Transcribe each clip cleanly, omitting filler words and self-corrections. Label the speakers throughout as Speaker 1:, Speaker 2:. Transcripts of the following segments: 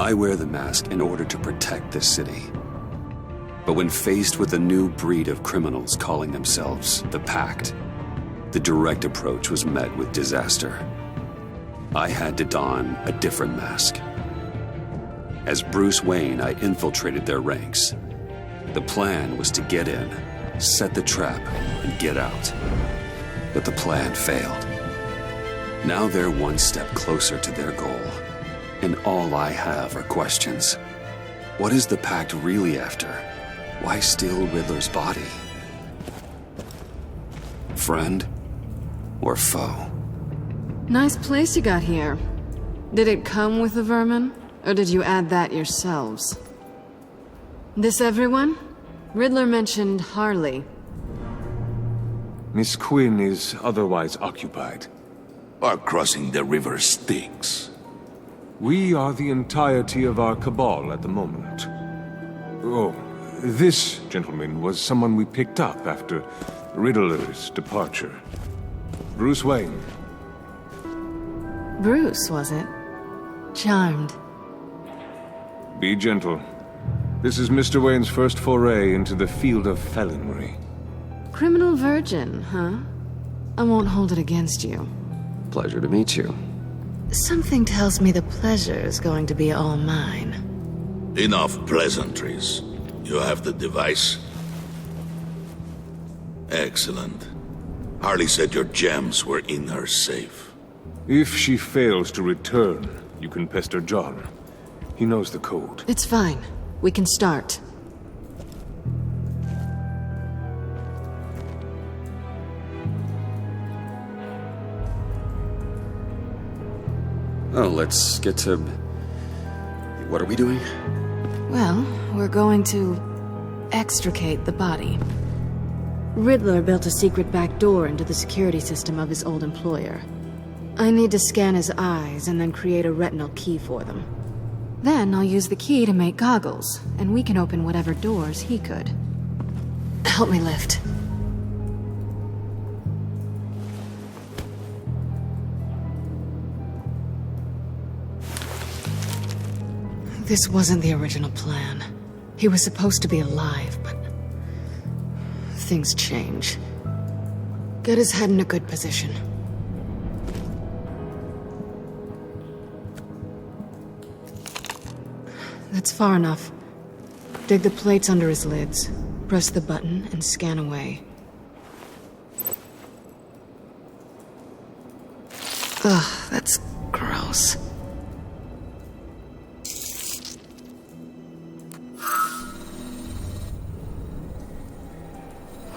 Speaker 1: I wear the mask in order to protect this city. But when faced with a new breed of criminals calling themselves the Pact, the direct approach was met with disaster. I had to don a different mask. As Bruce Wayne, I infiltrated their ranks. The plan was to get in, set the trap, and get out. But the plan failed. Now they're one step closer to their goal, and all I have are questions. What is the Pact really after? Why steal Riddler's body? Friend or foe?
Speaker 2: Nice place you got here. Did it come with the vermin, or did you add that yourselves? This everyone? Riddler mentioned Harley.
Speaker 3: Miss Quinn is otherwise occupied.
Speaker 4: Our crossing the river Styx.
Speaker 3: We are the entirety of our cabal at the moment. Oh, this gentleman was someone we picked up after Riddler's departure. Bruce Wayne.
Speaker 2: Bruce, was it? Charmed.
Speaker 3: Be gentle. This is Mr. Wayne's first foray into the field of felonry.
Speaker 2: Criminal virgin, huh? I won't hold it against you.
Speaker 1: Pleasure to meet you.
Speaker 2: Something tells me the pleasure is going to be all mine.
Speaker 4: Enough pleasantries. You have the device? Excellent. Harley said your gems were in her safe.
Speaker 3: If she fails to return, you can pester John. He knows the code.
Speaker 2: It's fine. We can start.
Speaker 1: Oh, let's get to... What are we doing?
Speaker 2: Well, we're going to extricate the body. Riddler built a secret back door into the security system of his old employer. I need to scan his eyes and then create a retinal key for them. Then I'll use the key to make goggles, and we can open whatever doors he could. Help me lift. This wasn't the original plan. He was supposed to be alive, but things change. Get his head in a good position. That's far enough. Dig the plates under his lids, press the button, and scan away. Ugh, that's gross.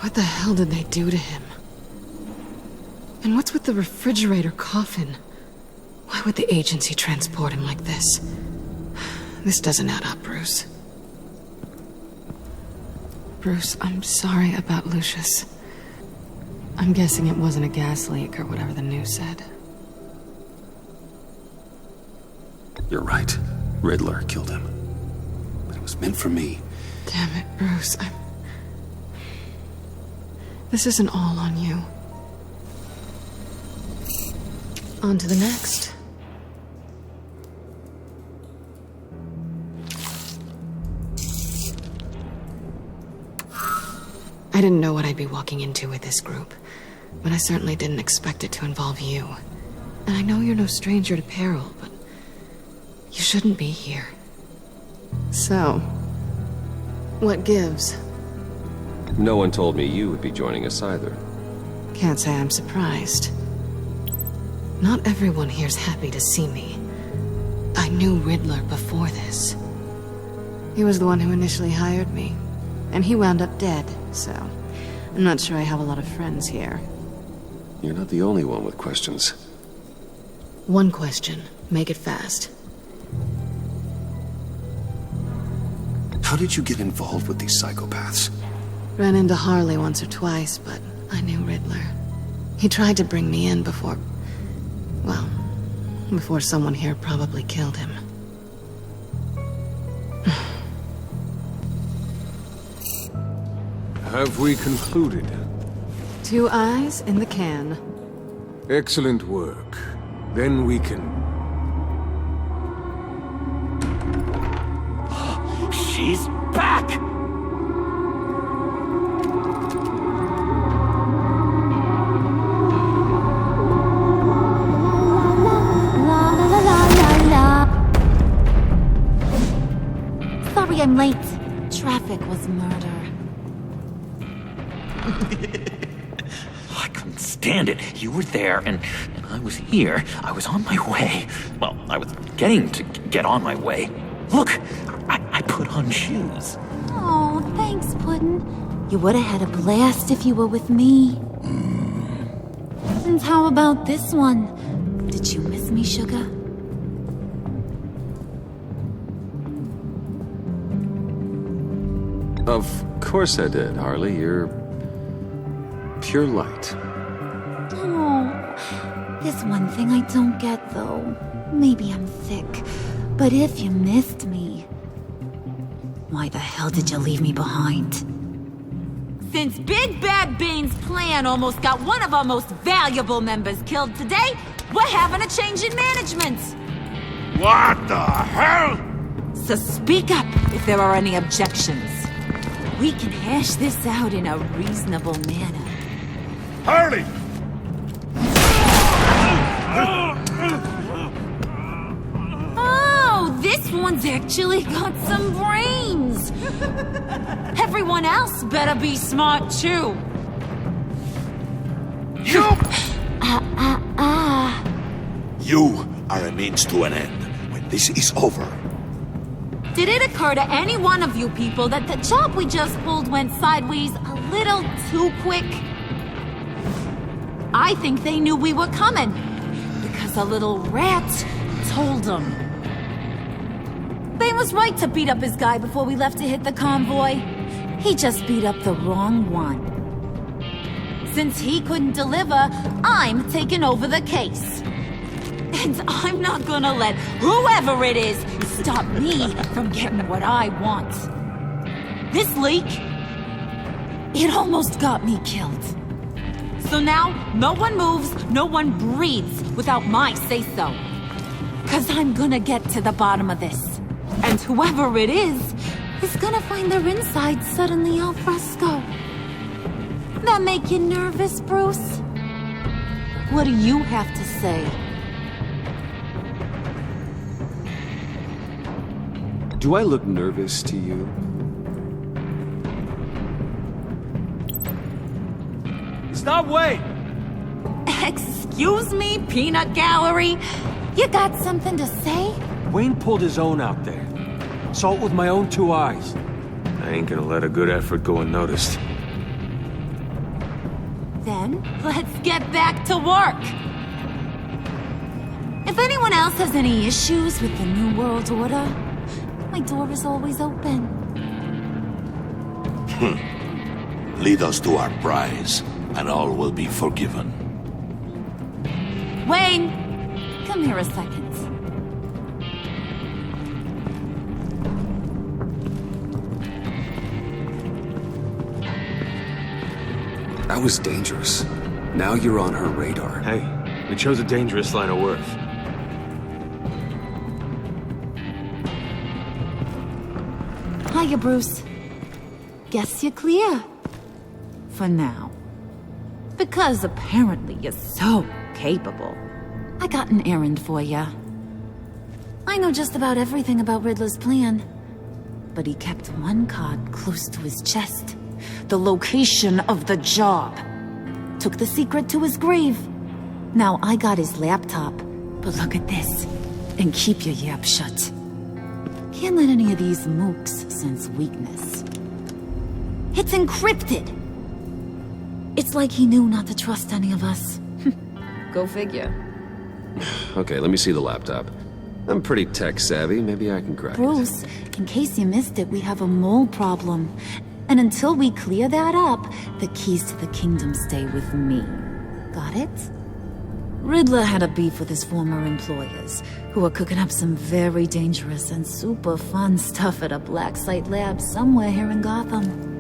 Speaker 2: What the hell did they do to him? And what's with the refrigerator coffin? Why would the agency transport him like this? This doesn't add up, Bruce. Bruce, I'm sorry about Lucius. I'm guessing it wasn't a gas leak or whatever the news said.
Speaker 1: You're right. Riddler killed him. But it was meant for me.
Speaker 2: Damn it, Bruce. This isn't all on you. On to the next. I didn't know what I'd be walking into with this group, but I certainly didn't expect it to involve you. And I know you're no stranger to peril, but you shouldn't be here. So, what gives?
Speaker 5: No one told me you would be joining us either.
Speaker 2: Can't say I'm surprised. Not everyone here's happy to see me. I knew Riddler before this. He was the one who initially hired me, and he wound up dead, so I'm not sure I have a lot of friends here.
Speaker 1: You're not the only one with questions.
Speaker 2: One question. Make it fast.
Speaker 1: How did you get involved with these psychopaths?
Speaker 2: Ran into Harley once or twice, but I knew Riddler. He tried to bring me in before... well, before someone here probably killed him.
Speaker 3: Have we concluded?
Speaker 2: 2 eyes in the can.
Speaker 3: Excellent work. Then we can...
Speaker 6: She's back!
Speaker 7: Sorry I'm late. Traffic was murder.
Speaker 6: I couldn't stand it. You were there, and I was here. I was on my way. Well, I was getting to get on my way. Look, I put on shoes.
Speaker 7: Oh, thanks, Puddin'. You would have had a blast if you were with me. And how about this one? Did you miss me, sugar?
Speaker 1: Of course I did, Harley. You're pure light.
Speaker 7: Oh, there's one thing I don't get, though. Maybe I'm thick, but if you missed me, why the hell did you leave me behind?
Speaker 8: Since Big Bad Bane's plan almost got one of our most valuable members killed today, we're having a change in management.
Speaker 4: What the hell?
Speaker 8: So speak up if there are any objections. We can hash this out in a reasonable manner.
Speaker 4: Harley!
Speaker 8: Oh, this one's actually got some brains. Everyone else better be smart too.
Speaker 4: You! You are a means to an end. When this is over,
Speaker 8: Did it occur to any one of you people that the job we just pulled went sideways a little too quick? I think they knew we were coming, because a little rat told them. Bane was right to beat up his guy before we left to hit the convoy. He just beat up the wrong one. Since he couldn't deliver, I'm taking over the case. And I'm not gonna let whoever it is stop me from getting what I want. This leak, it almost got me killed. So now, no one moves, no one breathes without my say-so. 'Cause I'm gonna get to the bottom of this. And whoever it is gonna find their insides suddenly al fresco. That make you nervous, Bruce? What do you have to say?
Speaker 1: Do I look nervous to you?
Speaker 9: Stop, wait!
Speaker 8: Excuse me, peanut gallery? You got something to say?
Speaker 9: Wayne pulled his own out there. Saw it with my own two eyes.
Speaker 3: I ain't gonna let a good effort go unnoticed.
Speaker 8: Then, let's get back to work. If anyone else has any issues with the New World Order, my door is always open.
Speaker 4: lead us to our prize, and all will be forgiven.
Speaker 8: Wayne, come here a second.
Speaker 1: That was dangerous. Now you're on her radar.
Speaker 3: Hey, we chose a dangerous line of work.
Speaker 8: Hiya, Bruce. Guess you're clear. For now. Because apparently you're so capable. I got an errand for ya. I know just about everything about Riddler's plan. But he kept one card close to his chest. The location of the job. Took the secret to his grave. Now I got his laptop. But look at this. And keep your yap shut. Can't let any of these mooks sense weakness. It's encrypted! It's like he knew not to trust any of us. Go figure.
Speaker 5: Okay, let me see the laptop. I'm pretty tech-savvy. Maybe I can crack it.
Speaker 8: Bruce, in case you missed it, we have a mole problem. And until we clear that up, the keys to the kingdom stay with me. Got it? Riddler had a beef with his former employers, who were cooking up some very dangerous and super fun stuff at a black site lab somewhere here in Gotham.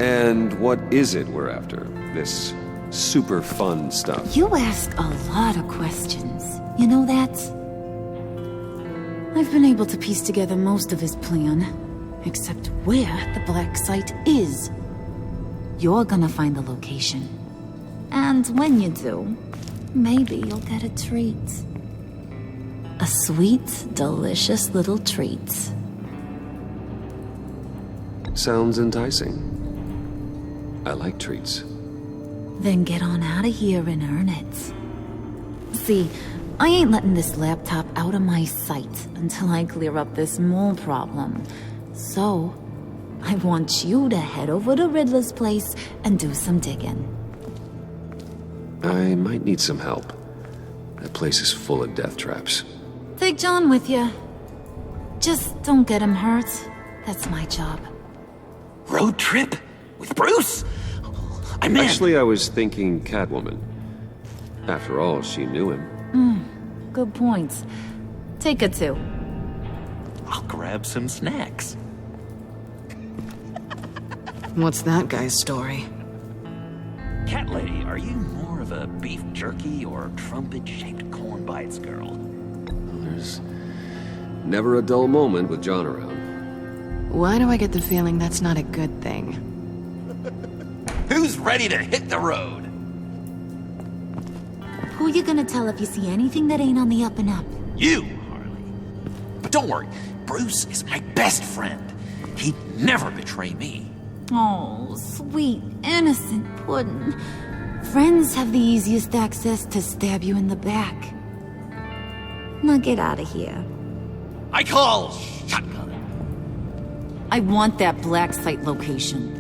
Speaker 1: And what is it we're after? This super fun stuff?
Speaker 8: You ask a lot of questions. You know that? I've been able to piece together most of his plan.
Speaker 7: except where the black site is. You're gonna find the location. And when you do, maybe you'll get a treat. A sweet, delicious little treat.
Speaker 5: Sounds enticing. I like treats.
Speaker 7: Then get on out of here and earn it. See, I ain't letting this laptop out of my sight until I clear up this mole problem. So, I want you to head over to Riddler's place and do some digging.
Speaker 5: I might need some help. That place is full of death traps.
Speaker 7: Take John with you. Just don't get him hurt. That's my job.
Speaker 6: Road trip? With Bruce? I'm in.
Speaker 5: Actually, I was thinking Catwoman. After all, she knew him.
Speaker 7: Good point. Take her too.
Speaker 6: I'll grab some snacks.
Speaker 2: What's that guy's story?
Speaker 6: Cat lady, are you more of a beef jerky or trumpet-shaped corn bites girl?
Speaker 5: There's never a dull moment with John around.
Speaker 2: Why do I get the feeling that's not a good thing?
Speaker 6: Who's ready to hit the road?
Speaker 7: Who you gonna tell if you see anything that ain't on the up and up?
Speaker 6: You, Harley. But don't worry, Bruce is my best friend. He'd never betray me.
Speaker 7: Oh, sweet, innocent puddin'. Friends have the easiest access to stab you in the back. Now get out of here.
Speaker 6: I call shotgun.
Speaker 7: I want that black site location.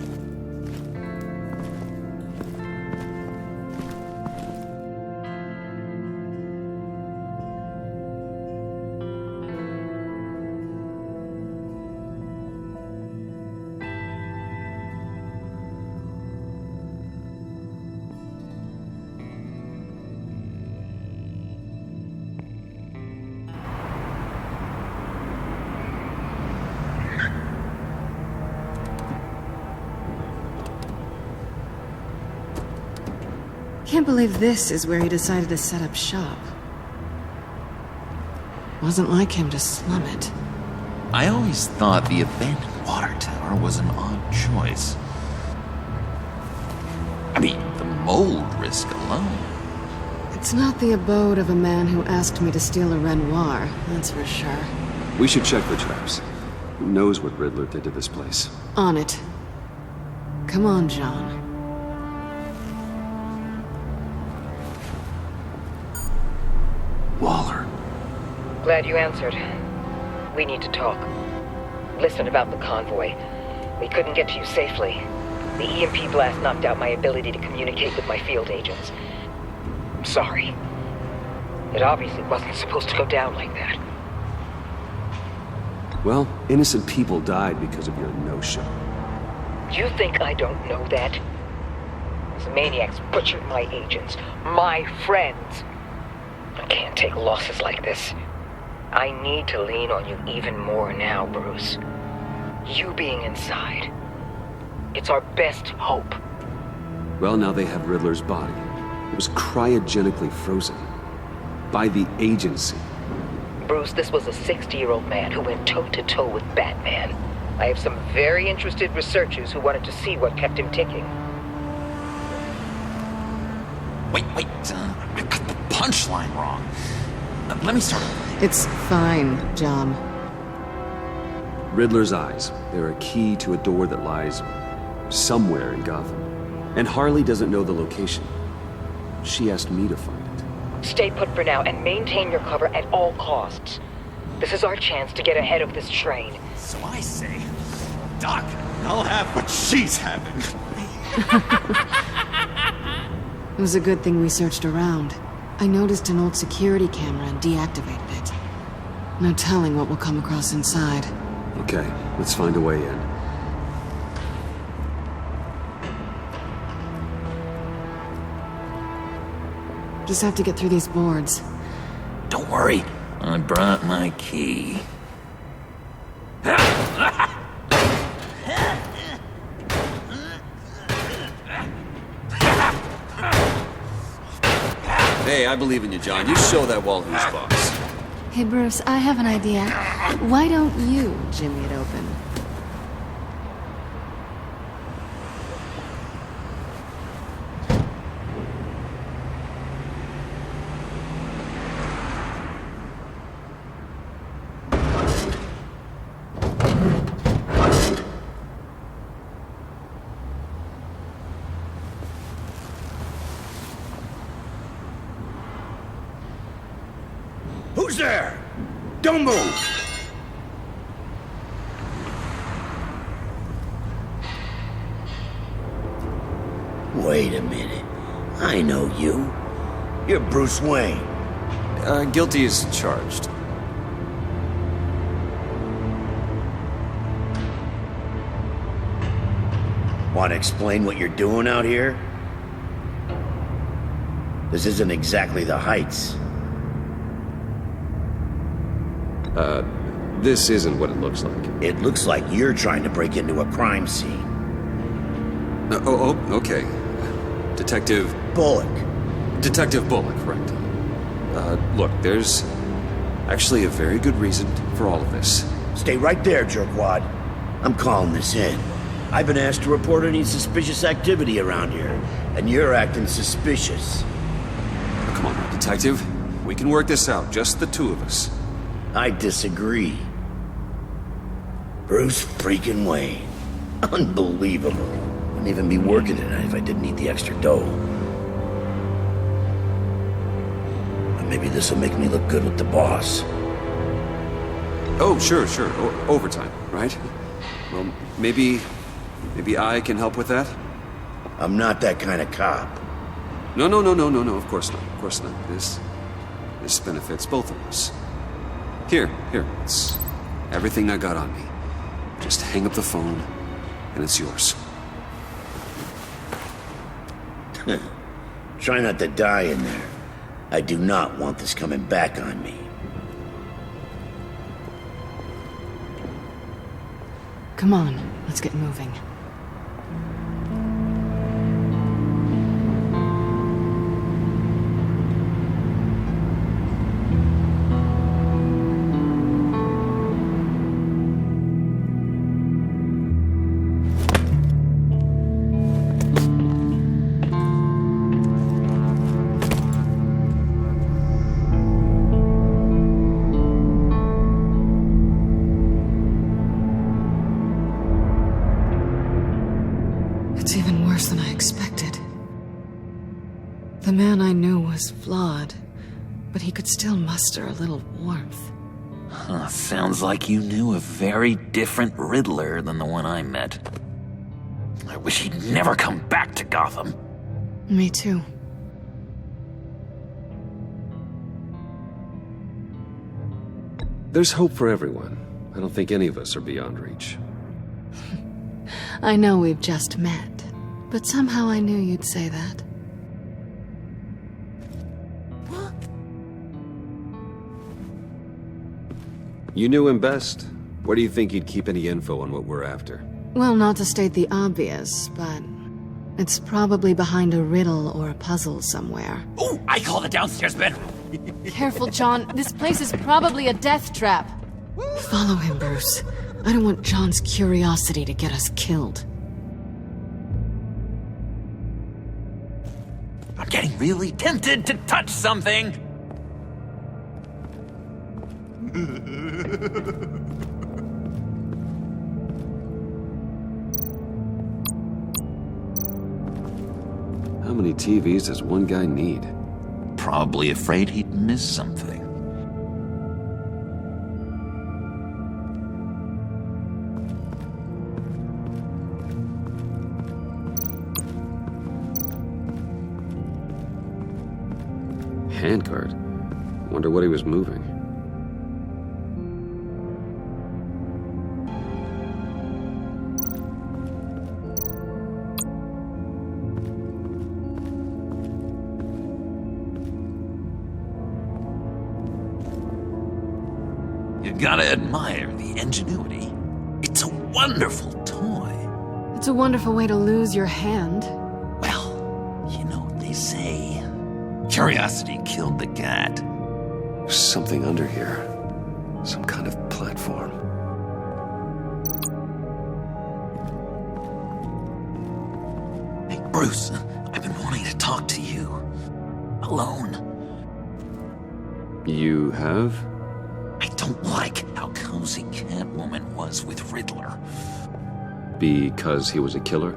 Speaker 2: Can't believe this is where he decided to set up shop. Wasn't like him to slum it.
Speaker 6: I always thought the abandoned water tower was an odd choice. I mean, the mold risk alone.
Speaker 2: It's not the abode of a man who asked me to steal a Renoir, that's for sure.
Speaker 1: We should check for traps. Who knows what Riddler did to this place?
Speaker 2: On it. Come on, John.
Speaker 1: Waller.
Speaker 10: Glad you answered. We need to talk. Listen about the convoy. We couldn't get to you safely. The EMP blast knocked out my ability to communicate with my field agents. I'm sorry. It obviously wasn't supposed to go down like that.
Speaker 1: Well, innocent people died because of your no-show.
Speaker 10: You think I don't know that? These maniacs butchered my agents, my friends. I can't take losses like this. I need to lean on you even more now, Bruce. You being inside. It's our best hope.
Speaker 1: Well, now they have Riddler's body. It was cryogenically frozen. By the agency.
Speaker 10: Bruce, this was a 60-year-old man who went toe-to-toe with Batman. I have some very interested researchers who wanted to see what kept him ticking.
Speaker 6: Wait, I got the punchline wrong. Let me start over.
Speaker 2: It's fine, John.
Speaker 1: Riddler's eyes. They're a key to a door that lies somewhere in Gotham. And Harley doesn't know the location. She asked me to find it.
Speaker 10: Stay put for now and maintain your cover at all costs. This is our chance to get ahead of this train.
Speaker 6: So I say, Doc, I'll have what she's having.
Speaker 2: It was a good thing we searched around. I noticed an old security camera and deactivated it. No telling what we'll come across inside.
Speaker 1: Okay, let's find a way in.
Speaker 2: Just have to get through these boards.
Speaker 6: Don't worry, I brought my key.
Speaker 5: Hey, I believe in you, John. You show that wall who's boss.
Speaker 2: Hey, Bruce, I have an idea. Why don't you jimmy it open?
Speaker 11: Who's there? Don't move! Wait a minute. I know you. You're Bruce Wayne.
Speaker 1: Guilty as charged.
Speaker 11: Want to explain what you're doing out here? This isn't exactly the Heights.
Speaker 5: This isn't what it looks like.
Speaker 11: It looks like you're trying to break into a crime scene.
Speaker 1: Okay. Detective...
Speaker 11: Bullock.
Speaker 1: Detective Bullock, right. Look, there's actually a very good reason for all of this.
Speaker 11: Stay right there, jerkwad. I'm calling this in. I've been asked to report any suspicious activity around here, and you're acting suspicious.
Speaker 1: Come on, Detective. We can work this out, just the two of us.
Speaker 11: I disagree. Bruce freaking Wayne. Unbelievable. Wouldn't even be working tonight if I didn't need the extra dough. But maybe this will make me look good with the boss.
Speaker 1: Oh, sure. Overtime, right? Well, maybe I can help with that?
Speaker 11: I'm not that kind of cop.
Speaker 1: No, of course not. This benefits both of us. Here, it's everything I got on me. Just hang up the phone, and it's yours.
Speaker 11: Try not to die in there. I do not want this coming back on me.
Speaker 2: Come on, let's get moving. It's even worse than I expected. The man I knew was flawed, but he could still muster a little warmth.
Speaker 6: Sounds like you knew a very different Riddler than the one I met. I wish he'd never come back to Gotham.
Speaker 2: Me too.
Speaker 5: There's hope for everyone. I don't think any of us are beyond reach.
Speaker 2: I know we've just met, but somehow I knew you'd say that.
Speaker 5: You knew him best. Where do you think he'd keep any info on what we're after?
Speaker 2: Well, not to state the obvious, but it's probably behind a riddle or a puzzle somewhere.
Speaker 6: Oh, I call the downstairs bedroom.
Speaker 2: Careful, John. This place is probably a death trap. Follow him, Bruce. I don't want John's curiosity to get us killed.
Speaker 6: I'm getting really tempted to touch something.
Speaker 5: How many TVs does one guy need?
Speaker 6: Probably afraid he'd miss something.
Speaker 5: Handcart. Wonder what he was moving.
Speaker 6: You gotta admire the ingenuity. It's a wonderful toy.
Speaker 2: It's a wonderful way to lose your hand.
Speaker 6: Well, you know what they say. Curiosity killed the cat.
Speaker 1: There's something under here. Some kind of platform.
Speaker 6: Hey, Bruce, I've been wanting to talk to you. Alone.
Speaker 5: You have?
Speaker 6: I don't like how cozy Catwoman was with Riddler.
Speaker 5: Because he was a killer?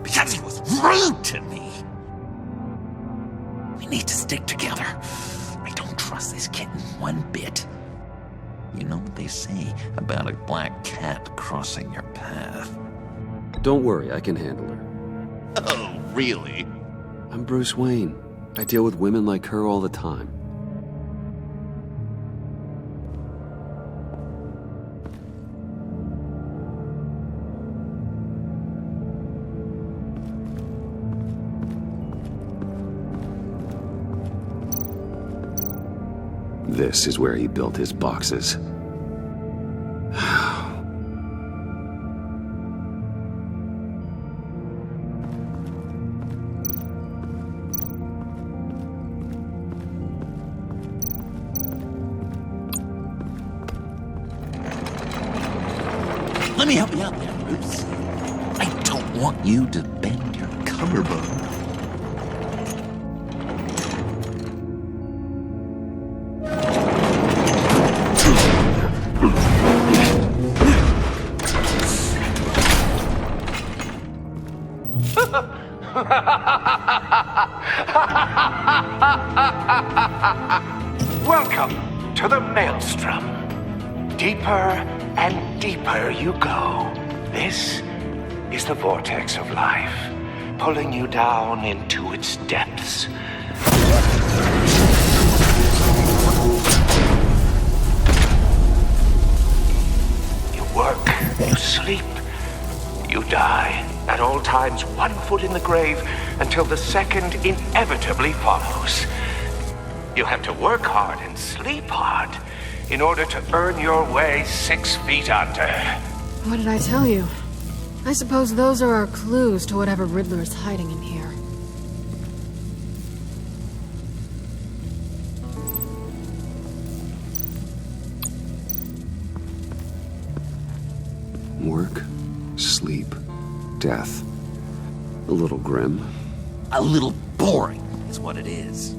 Speaker 6: Because he was rude to me. We need to stick together. I don't trust this kitten one bit. You know what they say about a black cat crossing your path?
Speaker 5: Don't worry, I can handle her.
Speaker 4: Oh, really?
Speaker 5: I'm Bruce Wayne. I deal with women like her all the time.
Speaker 1: This is where he built his boxes.
Speaker 6: Let me help you out there, Bruce. I don't want you to bend your collarbone.
Speaker 12: Welcome to the Maelstrom. Deeper and deeper you go. This is the vortex of life, pulling you down into its depths. You work, you sleep, you die. At all times, 1 foot in the grave until the second inevitably follows. You have to work hard and sleep hard in order to earn your way 6 feet under.
Speaker 2: What did I tell you? I suppose those are our clues to whatever Riddler is hiding in here.
Speaker 1: Work, sleep, death. A little grim.
Speaker 6: A little boring is what it is.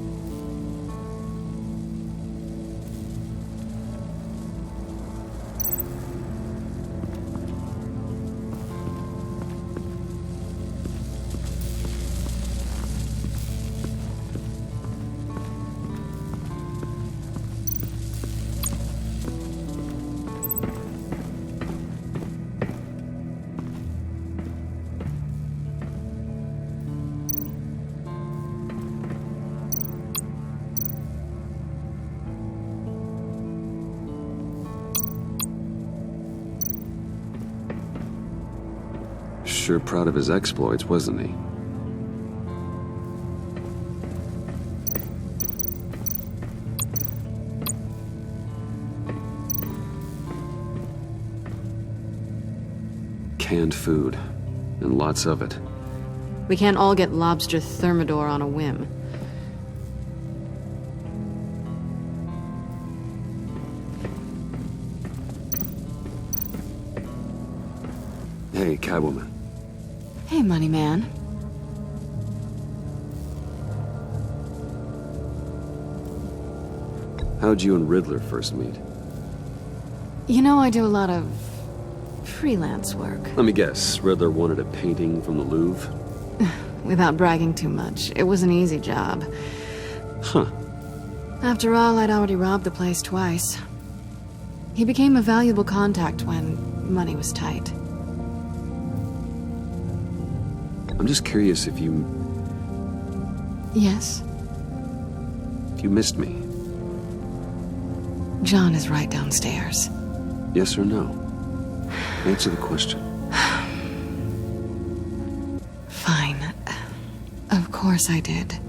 Speaker 1: Sure proud of his exploits, wasn't he? Canned food, and lots of it.
Speaker 2: We can't all get lobster thermidor on a whim.
Speaker 1: Hey, Catwoman.
Speaker 2: Hey, money man.
Speaker 1: How'd you and Riddler first meet?
Speaker 2: You know, I do a lot of freelance work.
Speaker 1: Let me guess, Riddler wanted a painting from the Louvre?
Speaker 2: Without bragging too much, it was an easy job.
Speaker 1: Huh.
Speaker 2: After all, I'd already robbed the place twice. He became a valuable contact when money was tight.
Speaker 1: I'm just curious if you...
Speaker 2: Yes?
Speaker 1: If you missed me.
Speaker 2: John is right downstairs.
Speaker 1: Yes or no? Answer the question.
Speaker 2: Fine. Of course I did.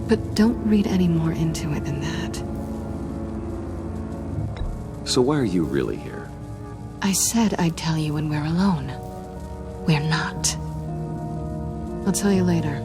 Speaker 2: But don't read any more into it than that.
Speaker 1: So why are you really here?
Speaker 2: I said I'd tell you when we're alone. We're not. I'll tell you later.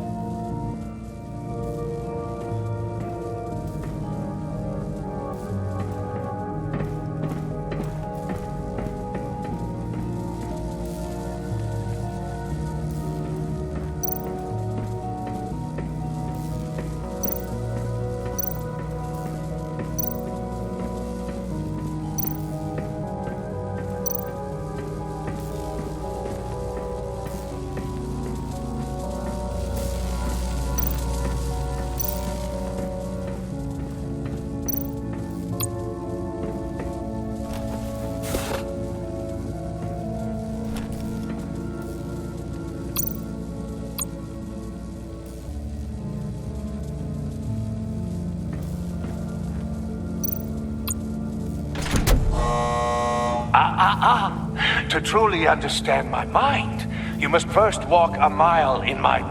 Speaker 12: To truly understand my mind, you must first walk a mile in my...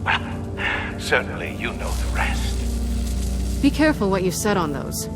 Speaker 12: Well, certainly you know the rest.
Speaker 2: Be careful what you said on those.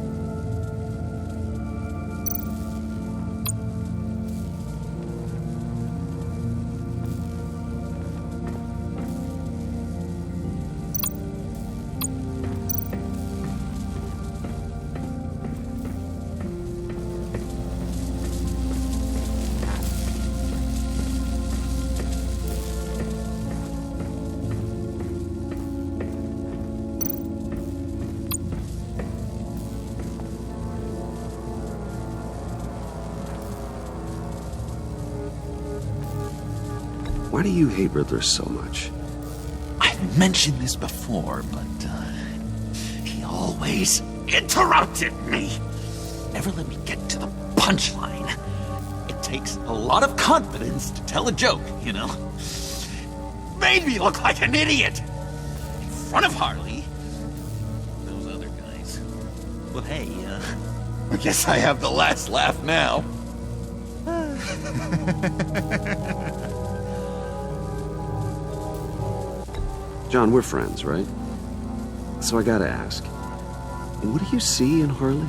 Speaker 1: Why do you hate Riddler so much?
Speaker 6: I've mentioned this before, but he always interrupted me. Never let me get to the punchline. It takes a lot of confidence to tell a joke, you know? Made me look like an idiot in front of Harley. Those other guys. Well, hey, I guess I have the last laugh now.
Speaker 1: John, we're friends, right? So I gotta ask, what do you see in Harley?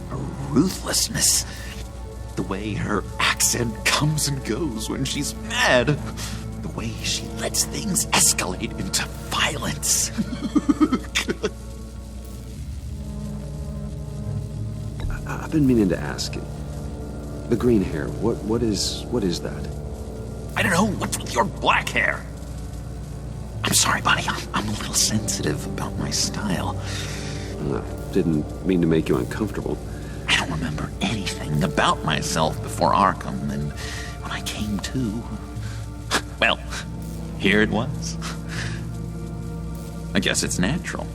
Speaker 6: Her ruthlessness. The way her accent comes and goes when she's mad. The way she lets things escalate into violence.
Speaker 1: I've been meaning to ask you. The green hair, what is that?
Speaker 6: I don't know, what's with your black hair? I'm sorry, buddy. I'm a little sensitive about my style.
Speaker 1: Didn't mean to make you uncomfortable.
Speaker 6: I don't remember anything about myself before Arkham, and when I came to... Well, here it was. I guess it's natural.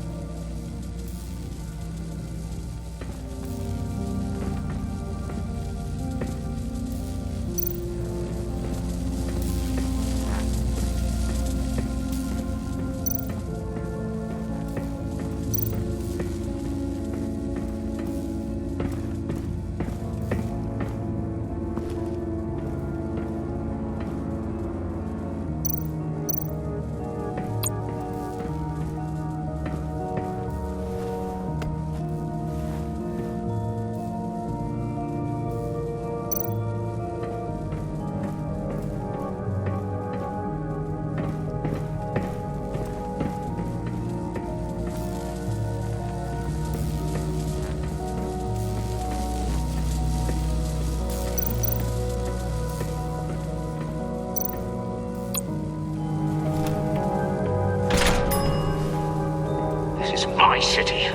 Speaker 12: My city.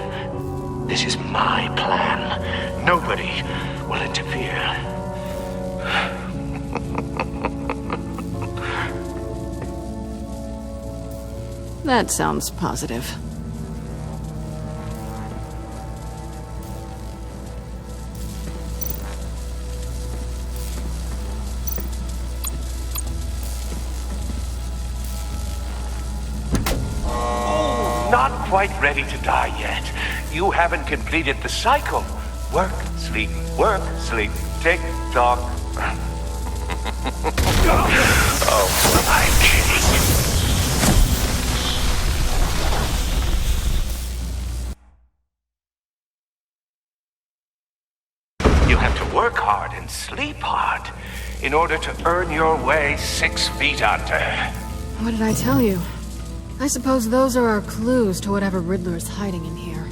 Speaker 12: This is my plan. Nobody will interfere.
Speaker 2: That sounds positive.
Speaker 12: Not quite ready to die yet. You haven't completed the cycle. Work, sleep, tick tock. Oh, I'm kidding. You have to work hard and sleep hard in order to earn your way 6 feet under.
Speaker 2: What did I tell you? I suppose those are our clues to whatever Riddler is hiding in here.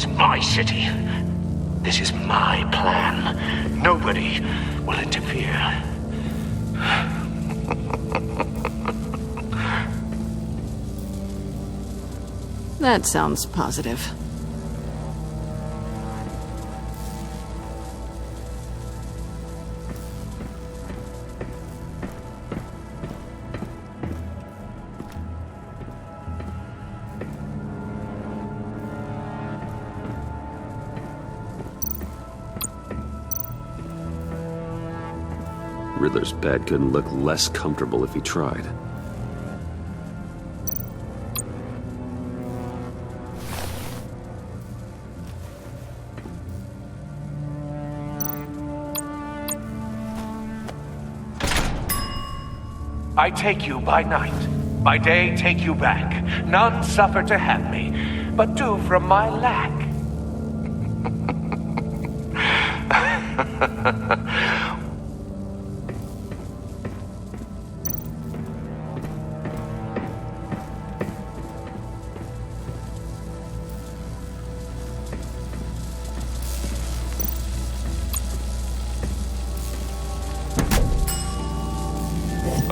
Speaker 12: is my city. This is my plan. Nobody will interfere.
Speaker 2: That sounds positive.
Speaker 1: Riddler's bed couldn't look less comfortable if he tried.
Speaker 12: I take you by night, by day take you back. None suffer to have me, but do from my lack.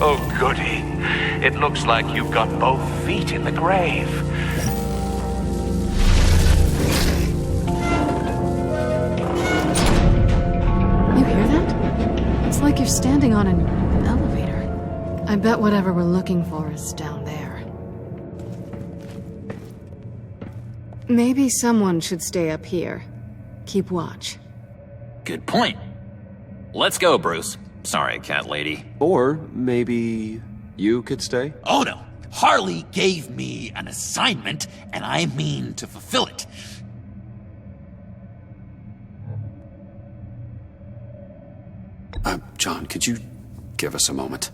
Speaker 12: Oh, goody. It looks like you've got both feet in the grave.
Speaker 2: You hear that? It's like you're standing on an elevator. I bet whatever we're looking for is down there. Maybe someone should stay up here. Keep watch.
Speaker 6: Good point. Let's go, Bruce. Sorry, cat lady.
Speaker 1: Or maybe you could stay?
Speaker 13: Oh no. Harley gave me an assignment, and I mean to fulfill it.
Speaker 1: John, could you give us a moment?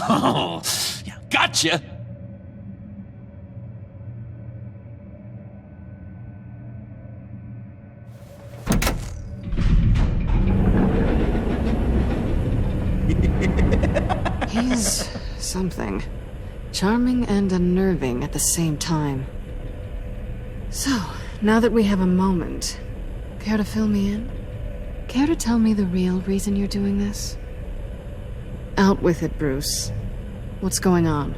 Speaker 13: Oh, yeah, gotcha.
Speaker 2: He's something. Charming and unnerving at the same time. So, now that we have a moment, care to fill me in? Care to tell me the real reason you're doing this? Out with it, Bruce. What's going on?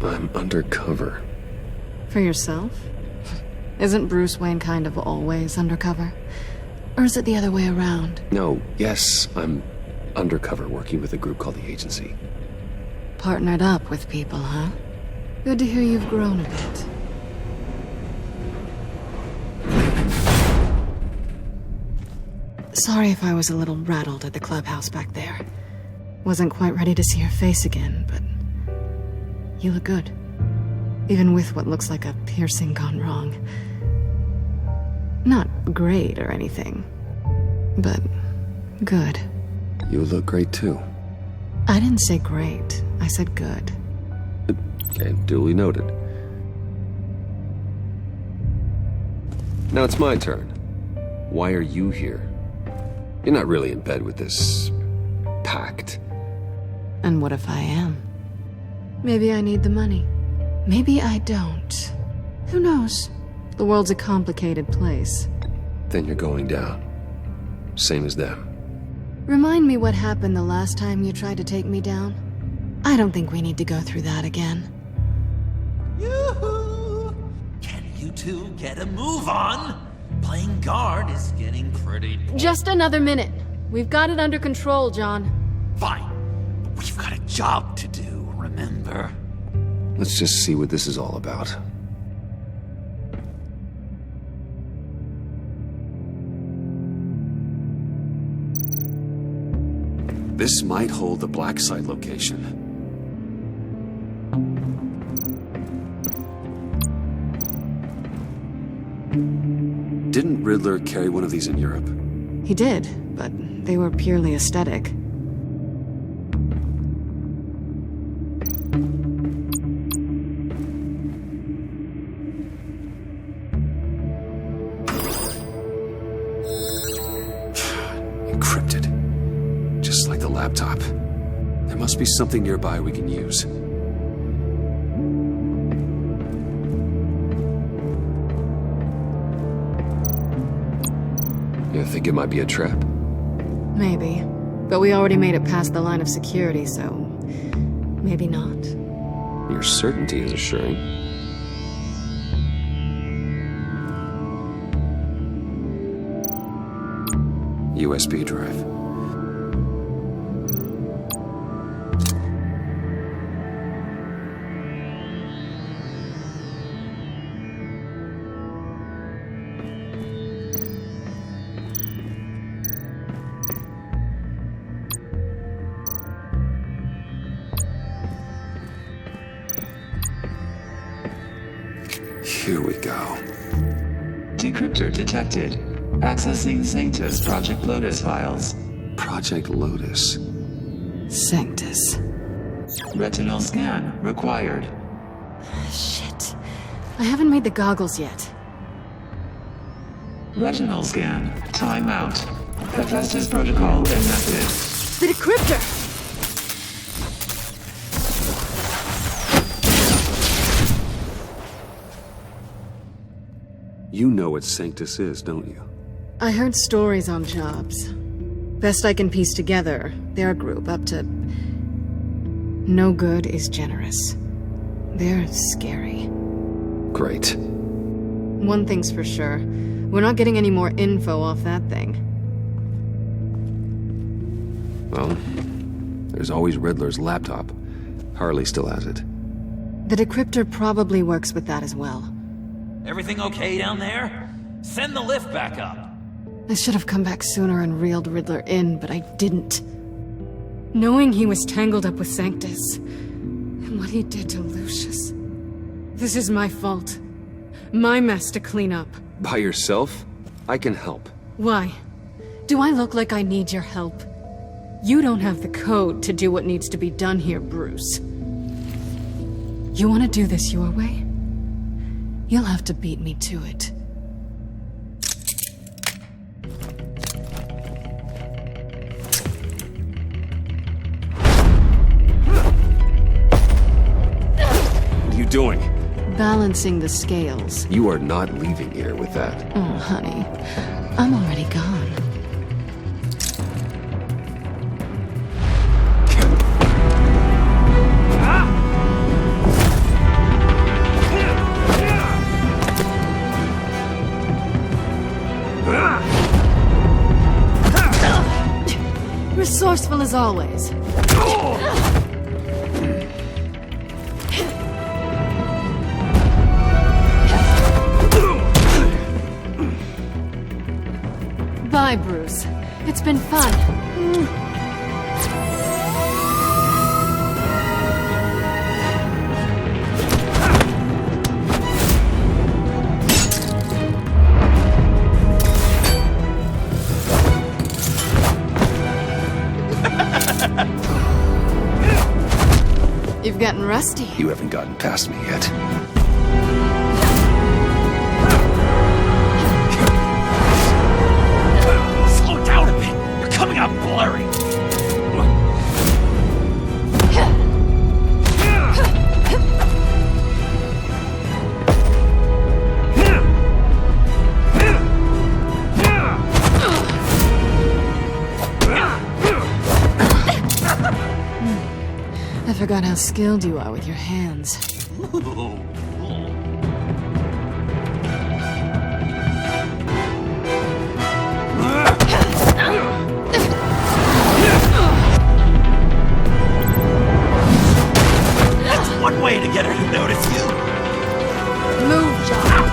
Speaker 1: I'm undercover.
Speaker 2: For yourself? Isn't Bruce Wayne kind of always undercover? Or is it the other way around?
Speaker 1: No, yes, I'm undercover working with a group called the Agency.
Speaker 2: Partnered up with people, huh? Good to hear you've grown a bit. Sorry if I was a little rattled at the clubhouse back there. Wasn't quite ready to see your face again, but you look good. Even with what looks like a piercing gone wrong. Not great or anything, but good.
Speaker 1: You look great too.
Speaker 2: I didn't say great. I said good.
Speaker 1: Okay, duly noted. Now it's my turn. Why are you here? You're not really in bed with this pact.
Speaker 2: And what if I am? Maybe I need the money. Maybe I don't. Who knows? The world's a complicated place.
Speaker 1: Then you're going down. Same as them.
Speaker 2: Remind me what happened the last time you tried to take me down. I don't think we need to go through that again.
Speaker 13: Yoo-hoo! Can you two get a move on? Playing guard is getting pretty...
Speaker 2: Just another minute. We've got it under control, John.
Speaker 13: Fine. But we've got a job to do, remember?
Speaker 1: Let's just see what this is all about. This might hold the black site location. Didn't Riddler carry one of these in Europe?
Speaker 2: He did, but they were purely aesthetic.
Speaker 1: Encrypted. Just like the laptop. There must be something nearby we can use.
Speaker 5: You think it might be a trap?
Speaker 2: Maybe. But we already made it past the line of security, so... maybe not.
Speaker 5: Your certainty is assuring.
Speaker 1: USB drive. Here we go.
Speaker 14: Decryptor detected. Accessing Sanctus Project Lotus files.
Speaker 1: Project Lotus.
Speaker 2: Sanctus.
Speaker 14: Retinal scan required.
Speaker 2: Shit. I haven't made the goggles yet.
Speaker 14: Retinal scan. Timeout. Hephaestus protocol enacted.
Speaker 2: The decryptor!
Speaker 1: You know what Sanctus is, don't you?
Speaker 2: I heard stories on jobs. Best I can piece together, they're a group up to... no good is generous. They're scary.
Speaker 5: Great.
Speaker 2: One thing's for sure. We're not getting any more info off that thing.
Speaker 5: Well, there's always Riddler's laptop. Harley still has it.
Speaker 2: The decryptor probably works with that as well.
Speaker 13: Everything okay down there? Send the lift back up.
Speaker 2: I should have come back sooner and reeled Riddler in, but I didn't. Knowing he was tangled up with Sanctus, and what he did to Lucius. This is my fault. My mess to clean up.
Speaker 5: By yourself? I can help.
Speaker 2: Why? Do I look like I need your help? You don't have the code to do what needs to be done here, Bruce. You want to do this your way? You'll have to beat me to it.
Speaker 5: What are you doing?
Speaker 2: Balancing the scales.
Speaker 5: You are not leaving here with that.
Speaker 2: Oh, honey. I'm already gone. Resourceful as always. Bye, Bruce. It's been fun. You've gotten rusty.
Speaker 5: You haven't gotten past me yet.
Speaker 13: Slow down a bit. You're coming out blurry.
Speaker 2: I forgot how skilled you are with your hands.
Speaker 13: That's one way to get her to notice you.
Speaker 2: Move, John.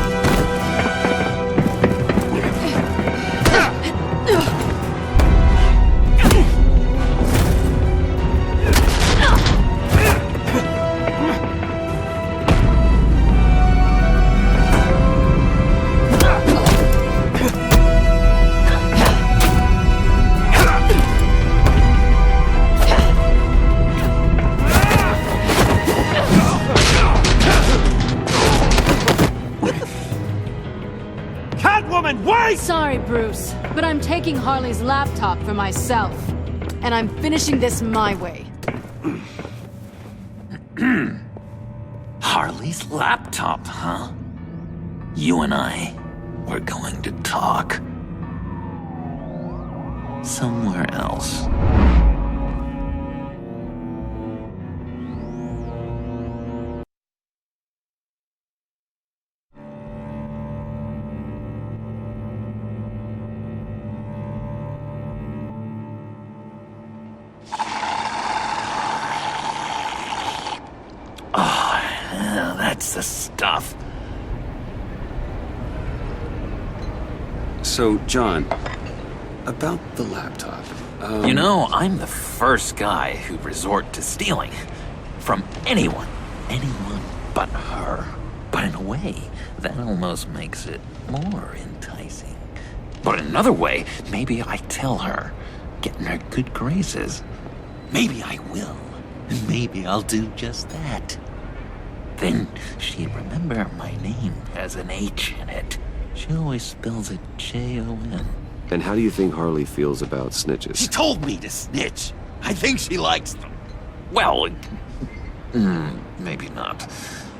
Speaker 2: Sorry, Bruce, but I'm taking Harley's laptop for myself. And I'm finishing this my way.
Speaker 6: Harley's laptop, huh? You and I, we're going to talk. somewhere else. That's the stuff.
Speaker 1: So, John, about the laptop.
Speaker 6: You know, I'm the first guy who'd resort to stealing. From anyone. Anyone but her. But in a way, that almost makes it more enticing. But in another way, maybe I tell her, get in her good graces. Maybe I will. And maybe I'll do just that. Then she'd remember my name has an H in it. She always spells it J-O-N.
Speaker 5: And how do you think Harley feels about snitches?
Speaker 13: She told me to snitch. I think she likes them.
Speaker 6: Well, maybe not.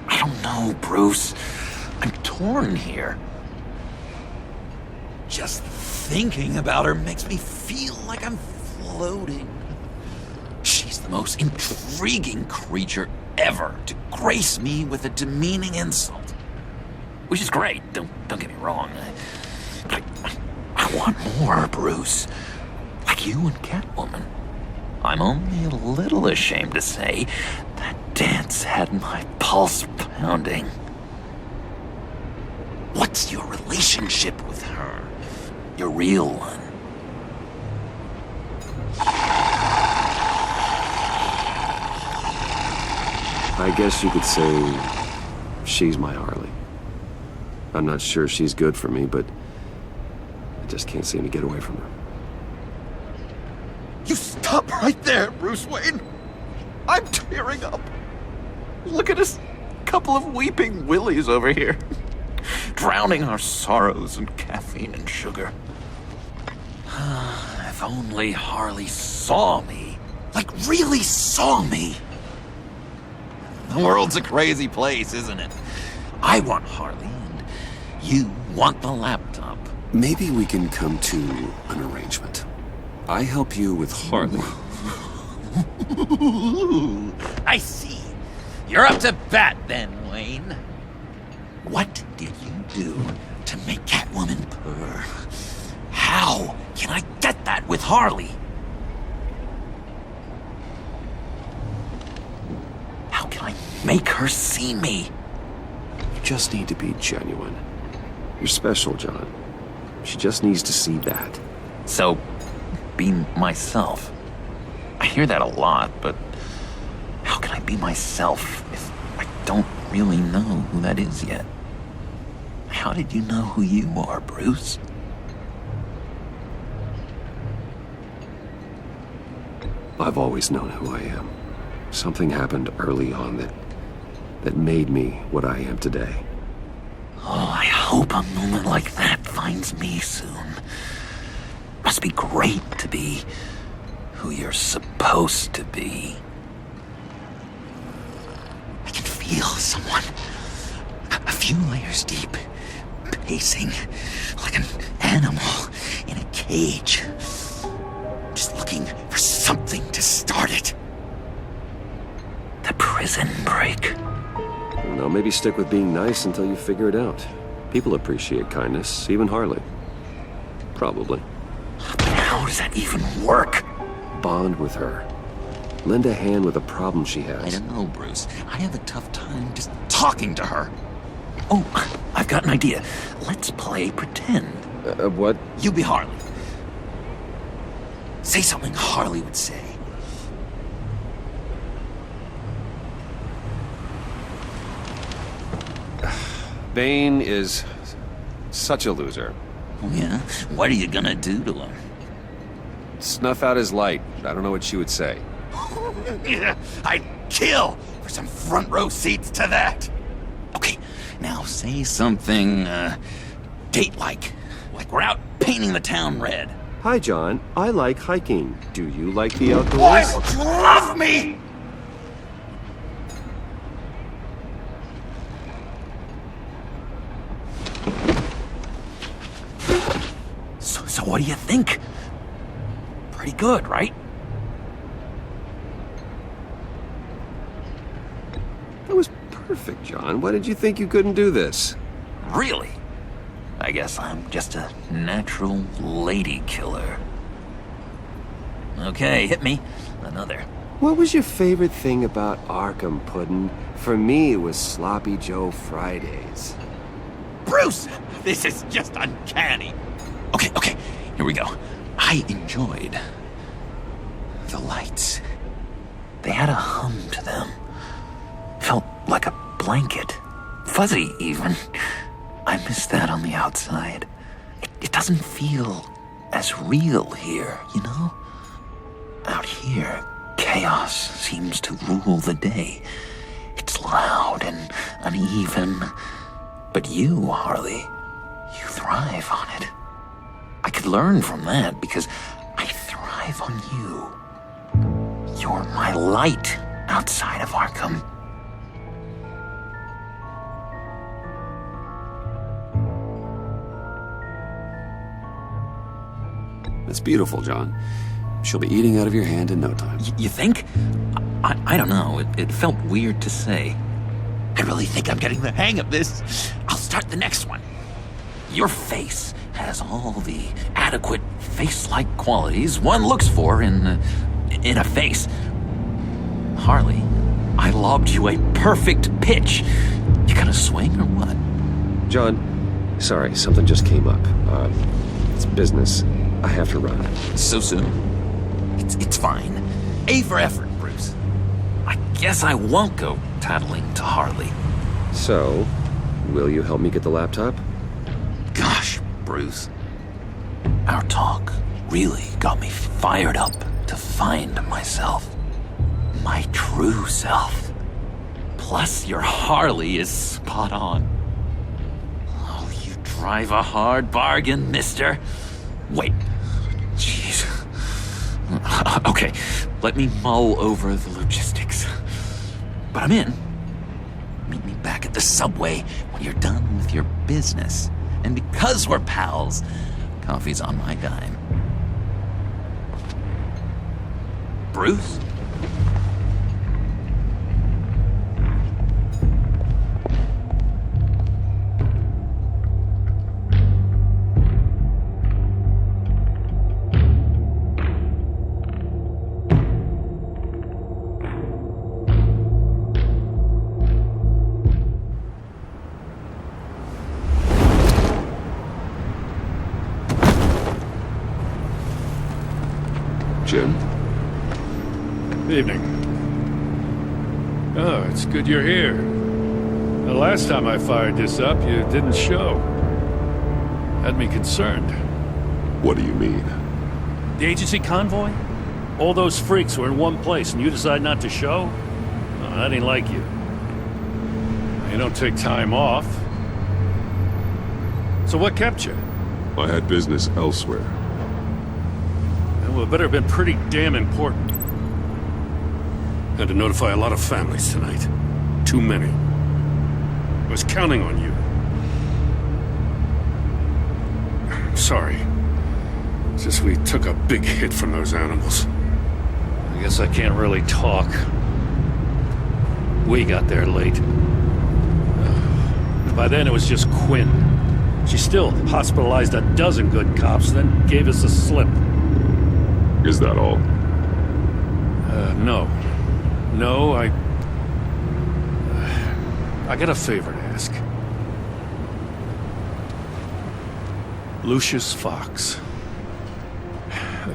Speaker 6: I don't know, Bruce. I'm torn here.
Speaker 13: Just thinking about her makes me feel like I'm floating. She's the most intriguing creature ever to grace me with a demeaning insult.
Speaker 6: Which is great, don't get me wrong. I want more, Bruce. Like you and Catwoman. I'm only a little ashamed to say that dance had my pulse pounding.
Speaker 13: What's your relationship with her?
Speaker 6: Your real one.
Speaker 5: I guess you could say she's my Harley. I'm not sure she's good for me, but I just can't seem to get away from her.
Speaker 13: You stop right there, Bruce Wayne. I'm tearing up. Look at us, couple of weeping willies over here. Drowning our sorrows in caffeine and sugar.
Speaker 6: If only Harley saw me.
Speaker 13: Like, really saw me. The world's a crazy place, isn't it? I want Harley, and you want the laptop.
Speaker 1: Maybe we can come to an arrangement. I help you with Harley.
Speaker 13: I see. You're up to bat then, Wayne. What did you do to make Catwoman purr? How can I get that with Harley? How can I make her see me?
Speaker 5: You just need to be genuine. You're special, John. She just needs to see that.
Speaker 6: So, be myself. I hear that a lot, but how can I be myself if I don't really know who that is yet? How did you know who you are, Bruce?
Speaker 5: I've always known who I am. Something happened early on that made me what I am today.
Speaker 6: Oh, I hope a moment like that finds me soon. Must be great to be who you're supposed to be.
Speaker 13: I can feel someone a few layers deep, pacing like an animal in a cage. Just looking for something to start it.
Speaker 6: The prison break.
Speaker 5: Now maybe stick with being nice until you figure it out. People appreciate kindness, even Harley. Probably.
Speaker 6: But how does that even work?
Speaker 5: Bond with her. Lend a hand with a problem she has.
Speaker 13: I don't know, Bruce. I have a tough time just talking to her.
Speaker 6: Oh, I've got an idea. Let's play pretend.
Speaker 5: What?
Speaker 13: You be Harley. Say something Harley would say.
Speaker 1: Bane is such a loser.
Speaker 13: Oh, yeah? What are you gonna do to him?
Speaker 1: Snuff out his light. I don't know what she would say.
Speaker 13: Yeah, I'd kill for some front row seats to that. Okay, now say something, date-like. Like we're out painting the town red.
Speaker 5: Hi, John. I like hiking. Do you like the outdoors?
Speaker 13: Why don't you love me?
Speaker 6: So what do you think? pretty good, right?
Speaker 5: That was perfect, John. Why did you think you couldn't do this?
Speaker 6: Really? I guess I'm just a natural lady killer. Okay, hit me. Another.
Speaker 5: What was your favorite thing about Arkham, Puddin'? For me, it was Sloppy Joe Fridays.
Speaker 6: Bruce! This is just uncanny. Okay, here we go. I enjoyed the lights. They had a hum to them. Felt like a blanket. Fuzzy, even. I miss that on the outside. It doesn't feel as real here, you know? Out here, chaos seems to rule the day. It's loud and uneven. But you, Harley, you thrive on it. I could learn from that because I thrive on you. You're my light outside of Arkham.
Speaker 1: It's beautiful, John. She'll be eating out of your hand in no time.
Speaker 6: You think? I don't know. It felt weird to say. I really think I'm getting the hang of this. I'll start the next one. Your face has all the adequate face-like qualities one looks for in a face. Harley, I lobbed you a perfect pitch. You gonna swing or what?
Speaker 5: John, sorry, something just came up. It's business. I have to run.
Speaker 6: So soon? It's fine. A for effort, Bruce. I guess I won't go tattling to Harley.
Speaker 5: So, will you help me get the laptop?
Speaker 6: Gosh, Bruce. Our talk really got me fired up to find myself. My true self. Plus, your Harley is spot on. Oh, you drive a hard bargain, mister. Wait. Jeez. Okay, let me mull over the logistics. But I'm in. Meet me back at the subway when you're done with your business. And because we're pals, coffee's on my dime. Bruce?
Speaker 1: Jim?
Speaker 15: Evening. Oh, it's good you're here. The last time I fired this up, you didn't show. Had me concerned.
Speaker 3: What do you mean?
Speaker 15: The agency convoy? All those freaks were in one place and you decide not to show? Oh, I didn't like you. You don't take time off. So what kept you?
Speaker 3: I had business elsewhere.
Speaker 15: Well, it better have been pretty damn important. Had to notify a lot of families tonight. Too many. I was counting on you. I'm sorry. It's just we took a big hit from those animals. I guess I can't really talk. We got there late. By then it was just Quinn. She still hospitalized a dozen good cops, then gave us the slip.
Speaker 3: Is that all?
Speaker 15: No. No, I got a favor to ask. Lucius Fox.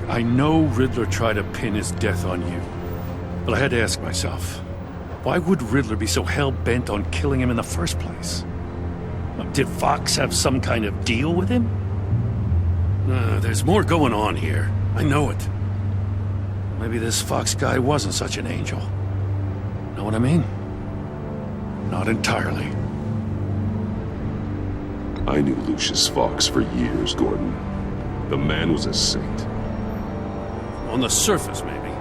Speaker 15: I know Riddler tried to pin his death on you, but I had to ask myself, why would Riddler be so hell-bent on killing him in the first place? Did Fox have some kind of deal with him? There's more going on here. I know it. Maybe this Fox guy wasn't such an angel. Know what I mean? Not entirely.
Speaker 3: I knew Lucius Fox for years, Gordon. The man was a saint.
Speaker 15: On the surface, maybe.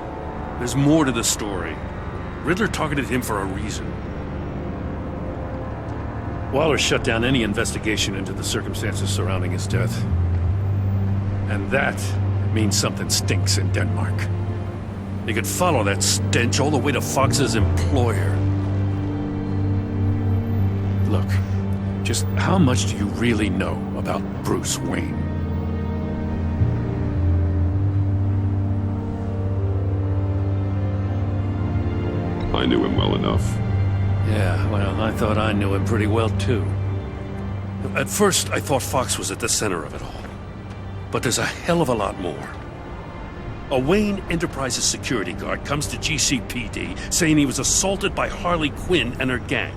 Speaker 15: There's more to the story. Riddler targeted him for a reason. Waller shut down any investigation into the circumstances surrounding his death. And that means something stinks in Denmark. You could follow that stench all the way to Fox's employer. Look, just how much do you really know about Bruce Wayne?
Speaker 1: I knew him well enough.
Speaker 15: Yeah, well, I thought I knew him pretty well, too. At first, I thought Fox was at the center of it all. But there's a hell of a lot more. A Wayne Enterprises security guard comes to GCPD saying he was assaulted by Harley Quinn and her gang.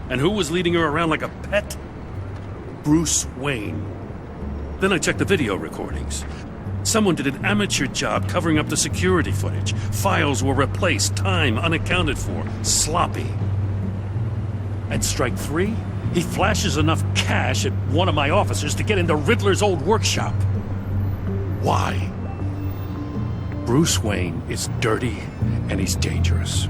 Speaker 15: And who was leading her around like a pet? Bruce Wayne. Then I checked the video recordings. Someone did an amateur job covering up the security footage. Files were replaced, time unaccounted for, sloppy. At strike 3, he flashes enough cash at one of my officers to get into Riddler's old workshop. Why? Bruce Wayne is dirty and he's dangerous.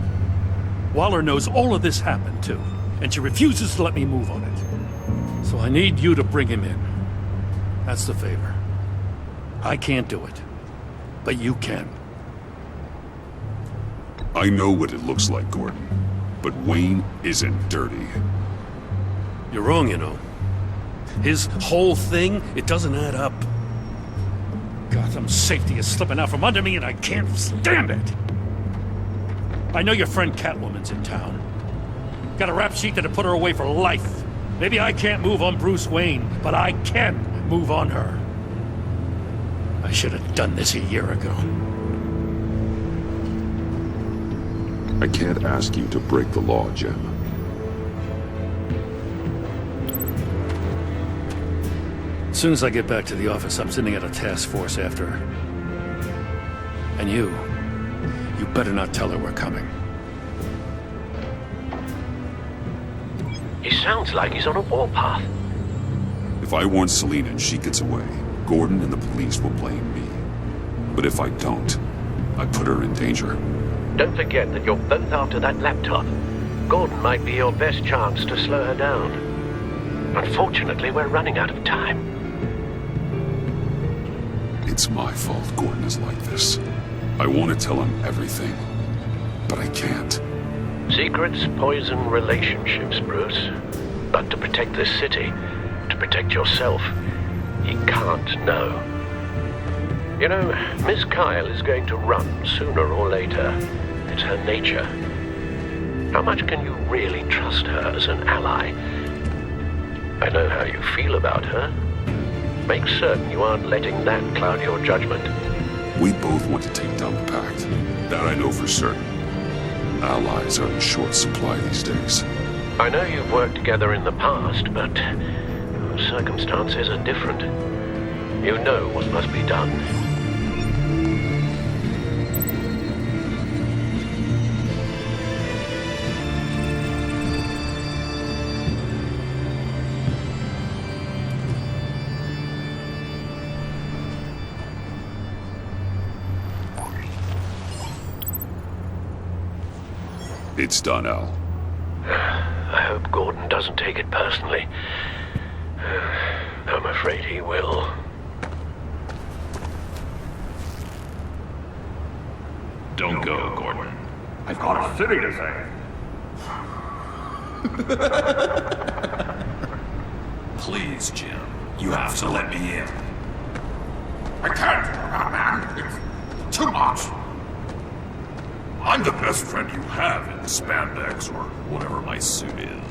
Speaker 15: Waller knows all of this happened too, and she refuses to let me move on it. So I need you to bring him in. That's the favor. I can't do it, but you can.
Speaker 1: I know what it looks like, Gordon, but Wayne isn't dirty.
Speaker 15: You're wrong, you know. His whole thing, it doesn't add up. Gotham's safety is slipping out from under me and I can't stand it. I know your friend Catwoman's in town. Got a rap sheet that'll put her away for life. Maybe I can't move on Bruce Wayne, but I can move on her. I should have done this a year ago.
Speaker 1: I can't ask you to break the law, Jim.
Speaker 15: As soon as I get back to the office, I'm sending out a task force after her. And you better not tell her we're coming.
Speaker 12: He sounds like he's on a warpath.
Speaker 1: If I warn Selina and she gets away, Gordon and the police will blame me. But if I don't, I put her in danger.
Speaker 12: Don't forget that you're both after that laptop. Gordon might be your best chance to slow her down. Unfortunately, we're running out of time.
Speaker 1: It's my fault Gordon is like this. I want to tell him everything, but I can't.
Speaker 12: Secrets poison relationships, Bruce. But to protect this city, to protect yourself, he can't know. You know, Miss Kyle is going to run sooner or later. It's her nature. How much can you really trust her as an ally? I know how you feel about her. Make certain you aren't letting that cloud your judgment.
Speaker 1: We both want to take down the Pact. That I know for certain. Allies are in short supply these days.
Speaker 12: I know you've worked together in the past, but circumstances are different. You know what must be done.
Speaker 1: It's done, Al.
Speaker 12: I hope Gordon doesn't take it personally. I'm afraid he will.
Speaker 16: Don't go, Gordon. I've got a city to save. Please, Jim. You have to let me in. I can't, man. It's too much. I'm the best friend you have in spandex or whatever my suit is.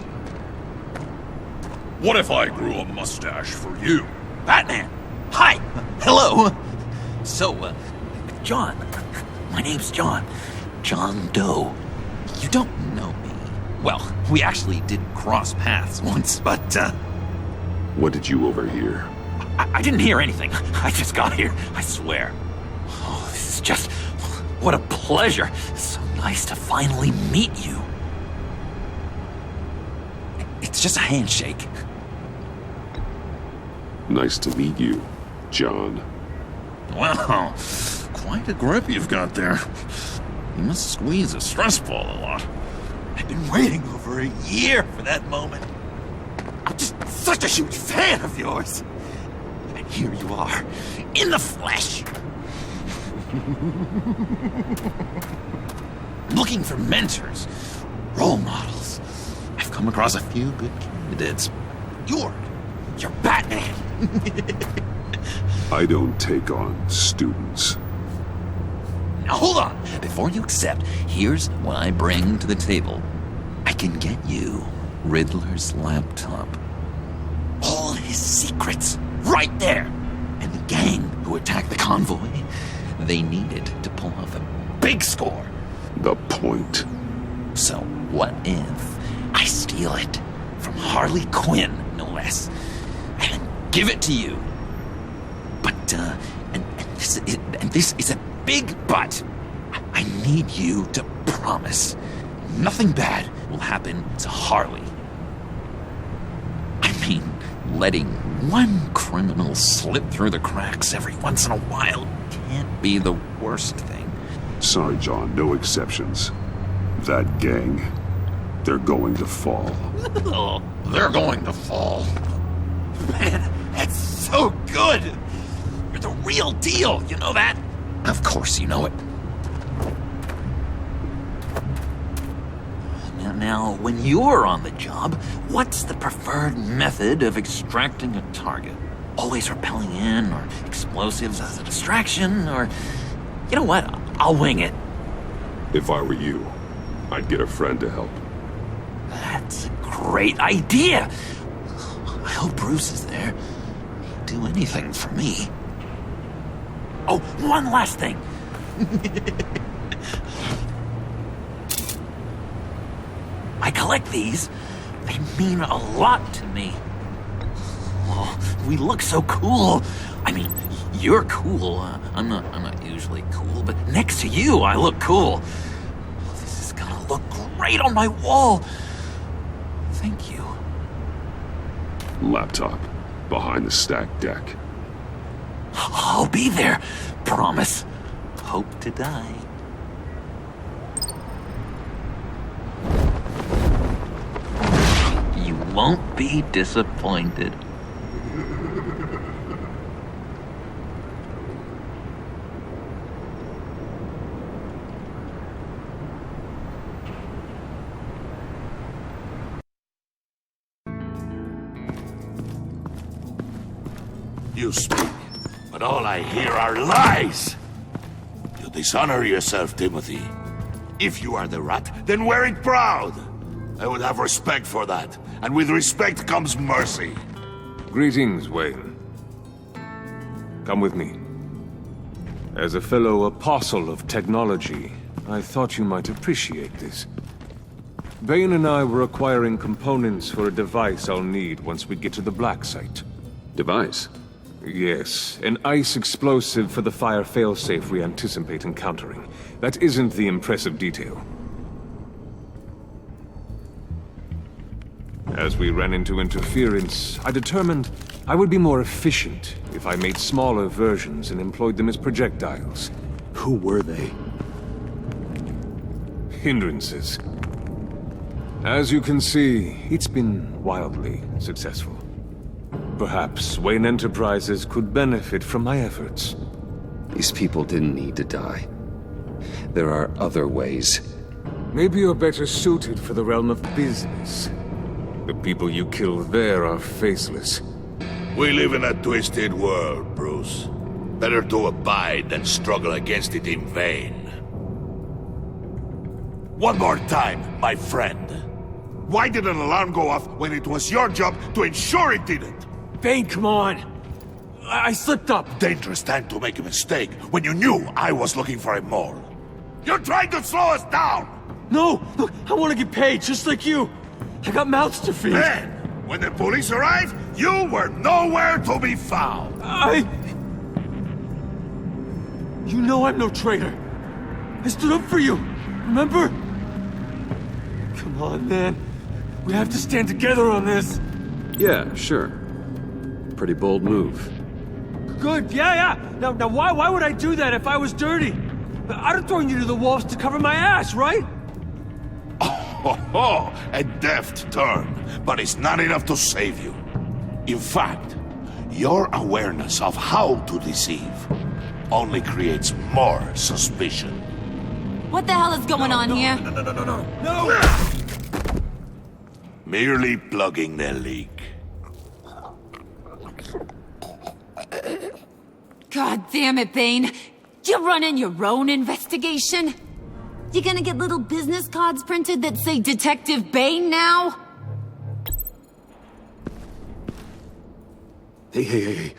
Speaker 16: What if I grew a mustache for you?
Speaker 13: Batman! Hi! Hello! So, John. My name's John. John Doe. You don't know me. Well, we actually did cross paths once, but,
Speaker 1: What did you overhear?
Speaker 13: I didn't hear anything. I just got here, I swear. Oh, this is just... What a pleasure. So nice to finally meet you. It's just a handshake.
Speaker 1: Nice to meet you, John.
Speaker 16: Wow, quite a grip you've got there. You must squeeze a stress ball a lot.
Speaker 13: I've been waiting over a year for that moment. I'm just such a huge fan of yours. here you are, in the flesh. Looking for mentors, role models. I've come across a few good candidates. You're Batman.
Speaker 1: I don't take on students.
Speaker 13: Now hold on. Before you accept, here's what I bring to the table. I can get you Riddler's laptop. All his secrets, right there. And the gang who attacked the convoy, they needed to pull off a big score.
Speaker 1: The point.
Speaker 13: So what if I steal it from Harley Quinn, no less, and then give it to you? But, and this is a big but. I need you to promise nothing bad will happen to Harley. I mean, letting one criminal slip through the cracks every once in a while can't be the worst thing.
Speaker 1: Sorry, John, no exceptions. That gang, they're going to fall.
Speaker 13: Oh, they're going to fall. Man, that's so good! You're the real deal, you know that? Of course you know it. Now, when you're on the job, what's the preferred method of extracting a target? Always rappelling in, or explosives as a distraction, or... You know what? I'll wing it.
Speaker 1: If I were you, I'd get a friend to help.
Speaker 13: That's a great idea! I hope Bruce is there. He'd do anything for me. Oh, one last thing. I collect these. They mean a lot to me. Oh, we look so cool. I mean, you're cool. I'm not usually cool, but next to you, I look cool. This is gonna look great on my wall. Thank you.
Speaker 1: Laptop, behind the stacked deck.
Speaker 13: I'll be there. Promise. Hope to die. You won't be disappointed.
Speaker 4: You speak, but all I hear are lies! You dishonor yourself, Timothy. If you are the rat, then wear it proud! I would have respect for that, and with respect comes mercy.
Speaker 3: Greetings, Wayne. Come with me. As a fellow apostle of technology, I thought you might appreciate this. Bane and I were acquiring components for a device I'll need once we get to the Black Site.
Speaker 1: Device?
Speaker 3: Yes, an ice explosive for the fire failsafe we anticipate encountering. That isn't the impressive detail. As we ran into interference, I determined I would be more efficient if I made smaller versions and employed them as projectiles.
Speaker 1: Who were they?
Speaker 3: Hindrances. As you can see, it's been wildly successful. Perhaps Wayne Enterprises could benefit from my efforts.
Speaker 1: These people didn't need to die. There are other ways.
Speaker 3: Maybe you're better suited for the realm of business. The people you kill there are faceless.
Speaker 4: We live in a twisted world, Bruce. Better to abide than struggle against it in vain. One more time, my friend. Why did an alarm go off when it was your job to ensure it didn't?
Speaker 9: Bane, come on! I slipped up!
Speaker 4: Dangerous time to make a mistake when you knew I was looking for a mole. You're trying to slow us down!
Speaker 9: No! Look, I want to get paid, just like you! I got mouths to feed!
Speaker 4: Then, when the police arrived, you were nowhere to be found!
Speaker 9: You know I'm no traitor! I stood up for you, remember? Come on, man. We have to stand together on this!
Speaker 1: Yeah, sure. Pretty bold move.
Speaker 9: Good, yeah. Now why would I do that if I was dirty? I'd have thrown you to the wolves to cover my ass, right?
Speaker 4: Oh, a deft turn, but it's not enough to save you. In fact, Your awareness of how to deceive only creates more suspicion.
Speaker 8: What the hell is going on here?
Speaker 4: No! Merely plugging their leak.
Speaker 8: God damn it, Bane. You're running your own investigation? You gonna get little business cards printed that say Detective Bane now?
Speaker 5: Hey.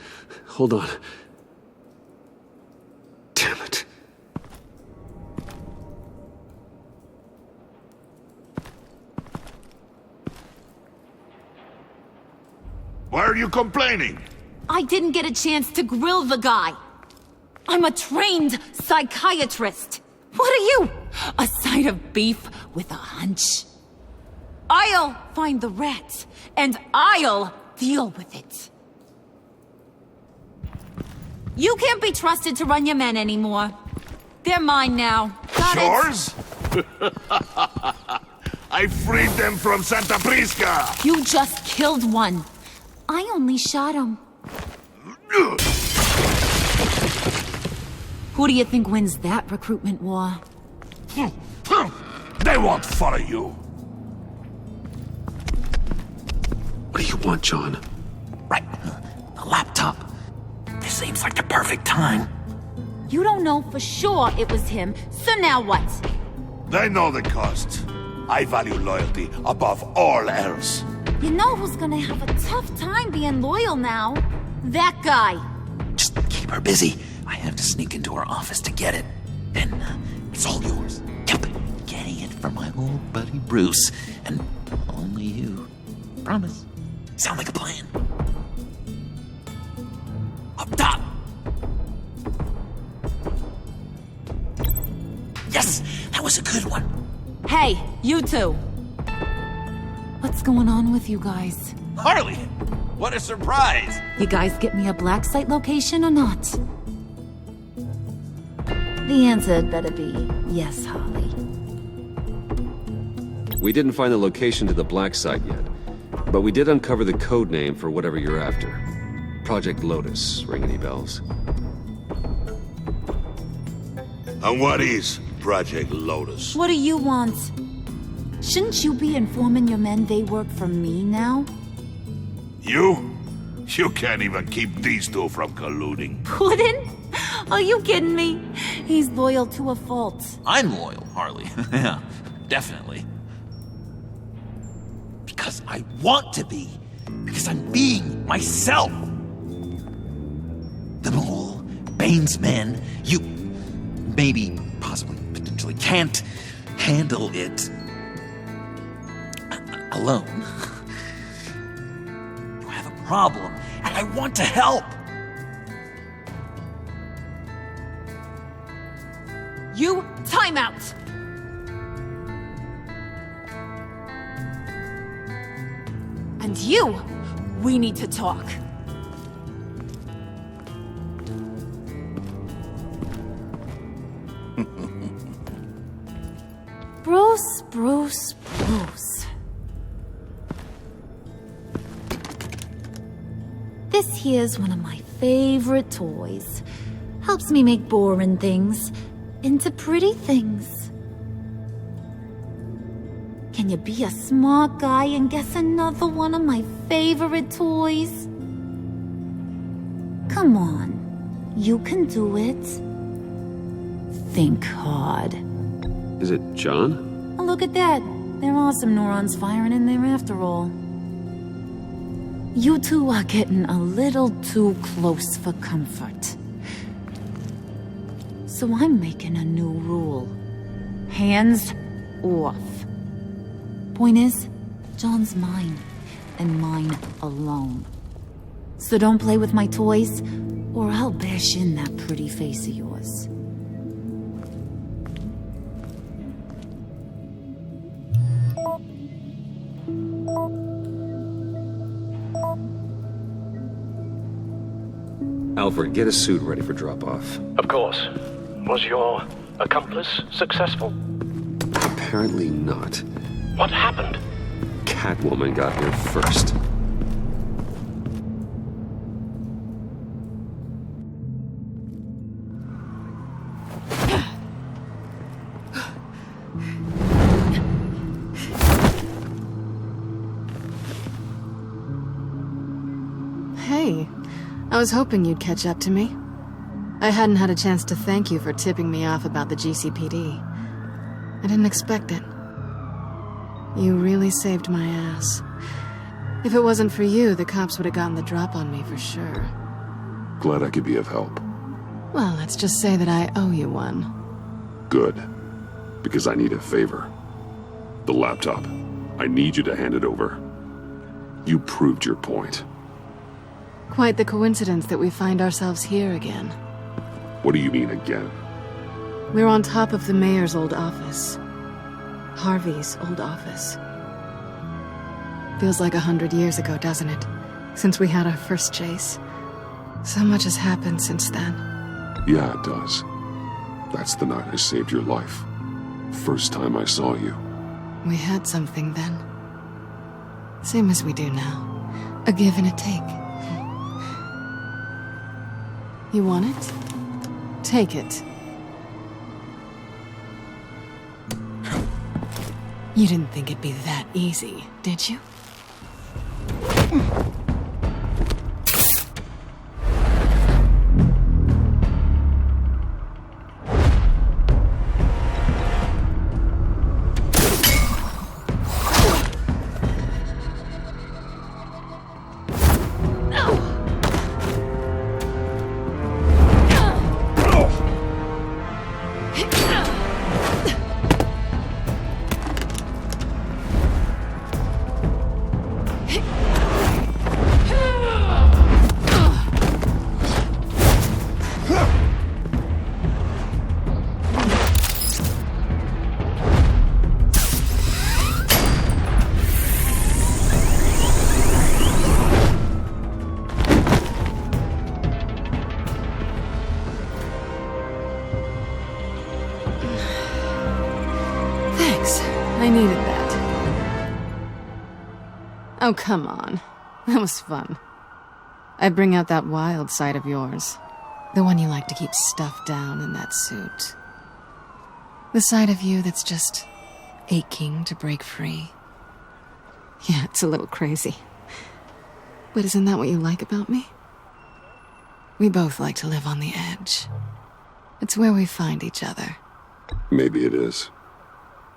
Speaker 5: Hold on. Damn it.
Speaker 4: Why are you complaining?
Speaker 8: I didn't get a chance to grill the guy. I'm a trained psychiatrist. What are you? A side of beef with a hunch? I'll find the rat, and I'll deal with it. You can't be trusted to run your men anymore. They're mine now. Got
Speaker 4: Yours? I freed them from Santa Prisca!
Speaker 8: You just killed one. I only shot him. Who do you think wins that recruitment war?
Speaker 4: They won't follow you.
Speaker 5: What do you want, John?
Speaker 13: Right. The laptop. This seems like the perfect time.
Speaker 8: You don't know for sure it was him, so now what?
Speaker 4: They know the cost. I value loyalty above all else.
Speaker 8: You know who's gonna have a tough time being loyal now? That guy.
Speaker 13: Just keep her busy. I have to sneak into her office to get it. Then it's all yours. Yep. Getting it from my old buddy Bruce. And only you. Promise. Sound like a plan. Up top. Yes, that was a good one.
Speaker 8: Hey, you two. What's going on with you guys?
Speaker 17: Harley! What a surprise!
Speaker 8: You guys get me a black site location or not? The answer had better be yes, Harley.
Speaker 5: We didn't find the location to the black site yet, but we did uncover the code name for whatever you're after. Project Lotus. Ring any bells?
Speaker 4: And what is Project Lotus?
Speaker 8: What do you want? Shouldn't you be informing your men they work for me now?
Speaker 4: You? You can't even keep these two from colluding.
Speaker 8: Puddin'? Are you kidding me? He's loyal to a fault.
Speaker 6: I'm loyal, Harley. Yeah, definitely.
Speaker 13: Because I want to be. Because I'm being myself. The Mole, Bane's men, you maybe, possibly, potentially can't handle it alone. You have a problem, and I want to help.
Speaker 8: You, time out! And you, we need to talk. Bruce. This here's one of my favorite toys. Helps me make boring things into pretty things. Can you be a smart guy and guess another one of my favorite toys? Come on, you can do it. Think hard.
Speaker 5: Is it John?
Speaker 8: Oh, look at that. There are some neurons firing in there after all. You two are getting a little too close for comfort. So I'm making a new rule. Hands off. Point is, John's mine, and mine alone. So don't play with my toys, or I'll bash in that pretty face of yours.
Speaker 5: Alfred, get a suit ready for drop-off.
Speaker 12: Of course. Was your accomplice successful?
Speaker 5: Apparently not.
Speaker 12: What happened?
Speaker 5: Catwoman got here first.
Speaker 2: Hey, I was hoping you'd catch up to me. I hadn't had a chance to thank you for tipping me off about the GCPD. I didn't expect it. You really saved my ass. If it wasn't for you, the cops would have gotten the drop on me for sure.
Speaker 1: Glad I could be of help.
Speaker 2: Well, let's just say that I owe you one.
Speaker 1: Good. Because I need a favor. The laptop. I need you to hand it over. You proved your point.
Speaker 2: Quite the coincidence that we find ourselves here again.
Speaker 1: What do you mean again?
Speaker 2: We're on top of the mayor's old office. Harvey's old office. Feels like 100 years ago, doesn't it? Since we had our first chase. So much has happened since then.
Speaker 1: Yeah, it does. That's the night I saved your life. First time I saw you.
Speaker 2: We had something then. Same as we do now. A give and a take. You want it? Take it. You didn't think it'd be that easy, did you? I needed that. Oh, come on. That was fun. I bring out that wild side of yours. The one you like to keep stuffed down in that suit. The side of you that's just aching to break free. Yeah, it's a little crazy. But isn't that what you like about me? We both like to live on the edge. It's where we find each other.
Speaker 1: Maybe it is.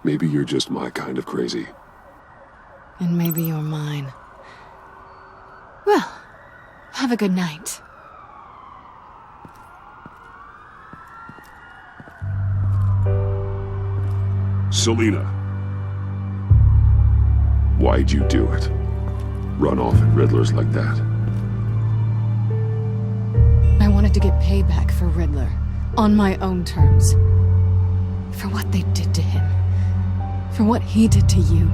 Speaker 1: Maybe you're just my kind of crazy.
Speaker 2: And maybe you're mine. Well, have a good night.
Speaker 1: Selina. Why'd you do it? Run off at Riddler's like that?
Speaker 2: I wanted to get payback for Riddler. On my own terms. For what they did to him. For what he did to you.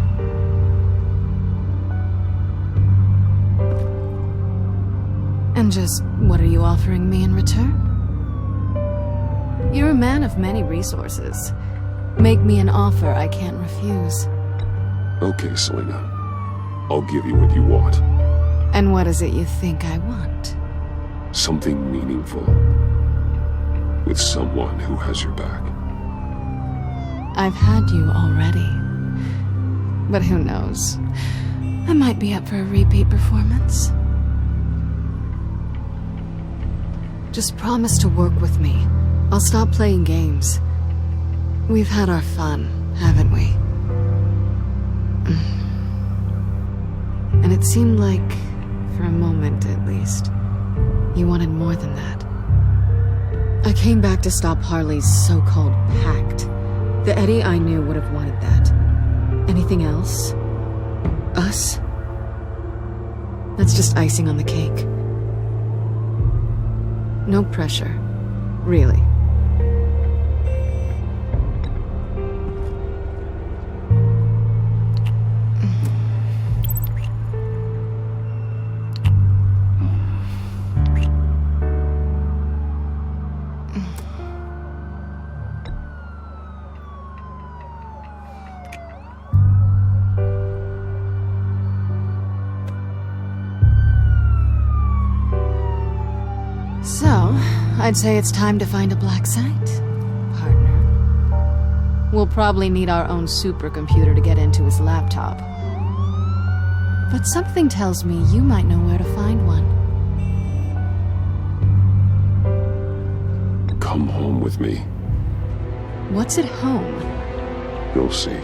Speaker 2: And just, what are you offering me in return? You're a man of many resources. Make me an offer I can't refuse.
Speaker 1: Okay, Selina. I'll give you what you want.
Speaker 2: And what is it you think I want?
Speaker 1: Something meaningful. With someone who has your back.
Speaker 2: I've had you already. But who knows? I might be up for a repeat performance. Just promise to work with me. I'll stop playing games. We've had our fun, haven't we? And it seemed like, for a moment at least, you wanted more than that. I came back to stop Harley's so-called pact. The Eddie I knew would have wanted that. Anything else? Us? That's just icing on the cake. No pressure. Really. I'd say it's time to find a black site, partner. We'll probably need our own supercomputer to get into his laptop. But something tells me you might know where to find one.
Speaker 3: come home with me.
Speaker 2: What's at home?
Speaker 3: You'll see.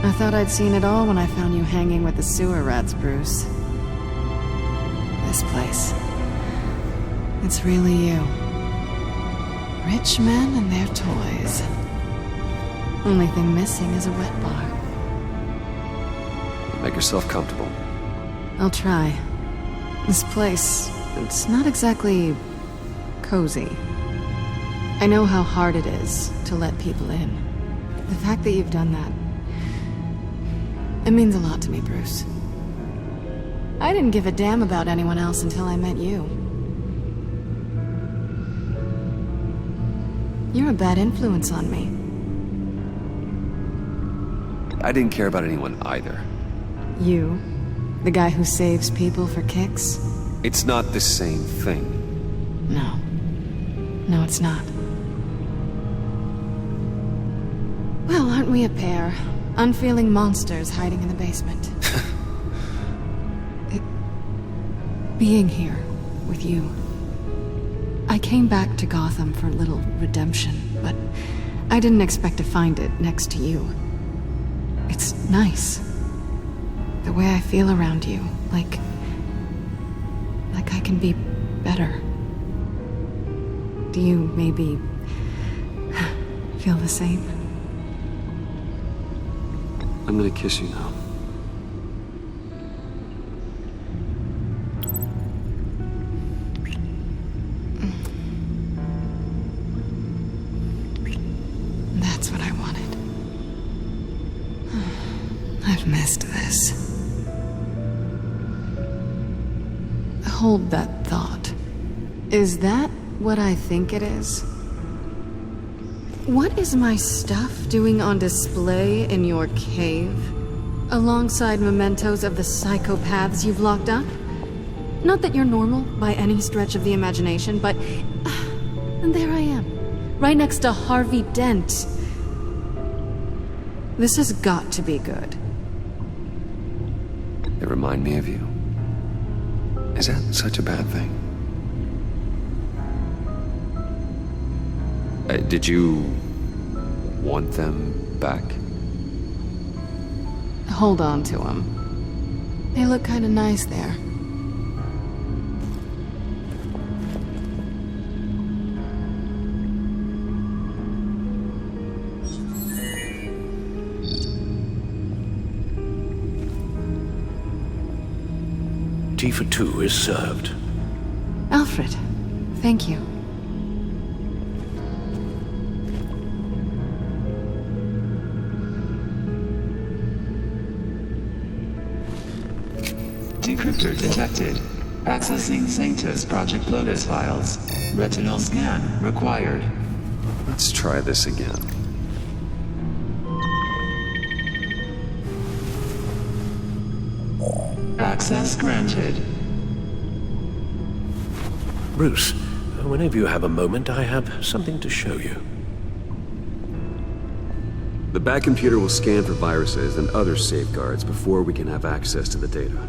Speaker 2: I thought I'd seen it all when I found you hanging with the sewer rats, Bruce. This place. It's really you. Rich men and their toys. Only thing missing is a wet bar.
Speaker 5: Make yourself comfortable.
Speaker 2: I'll try. This place, it's not exactly cozy. I know how hard it is to let people in. The fact that you've done that, it means a lot to me, Bruce. I didn't give a damn about anyone else until I met you. You're a bad influence on me.
Speaker 5: I didn't care about anyone either.
Speaker 2: You? The guy who saves people for kicks?
Speaker 5: It's not the same thing.
Speaker 2: No. No, it's not. Well, aren't we a pair? Unfeeling monsters hiding in the basement. Being here with you. I came back to Gotham for a little redemption, but I didn't expect to find it next to you. It's nice. The way I feel around you, like I can be better. Do you maybe feel the same?
Speaker 5: I'm gonna kiss you now.
Speaker 2: That's what I wanted. I've missed this. Hold that thought. Is that what I think it is? What is my stuff doing on display in your cave? Alongside mementos of the psychopaths you've locked up? Not that you're normal by any stretch of the imagination, but... and there I am, right next to Harvey Dent. This has got to be good.
Speaker 5: They remind me of you. Is that such a bad thing? Did you want them back?
Speaker 2: Hold on to them. They look kind of nice there.
Speaker 12: Tea for two is served.
Speaker 2: Alfred, thank you.
Speaker 14: Decryptor detected. Accessing Sanctus Project Lotus files. Retinal scan required.
Speaker 5: Let's try this again.
Speaker 14: Access granted.
Speaker 12: Bruce, whenever you have a moment, I have something to show you.
Speaker 5: The back computer will scan for viruses and other safeguards before we can have access to the data.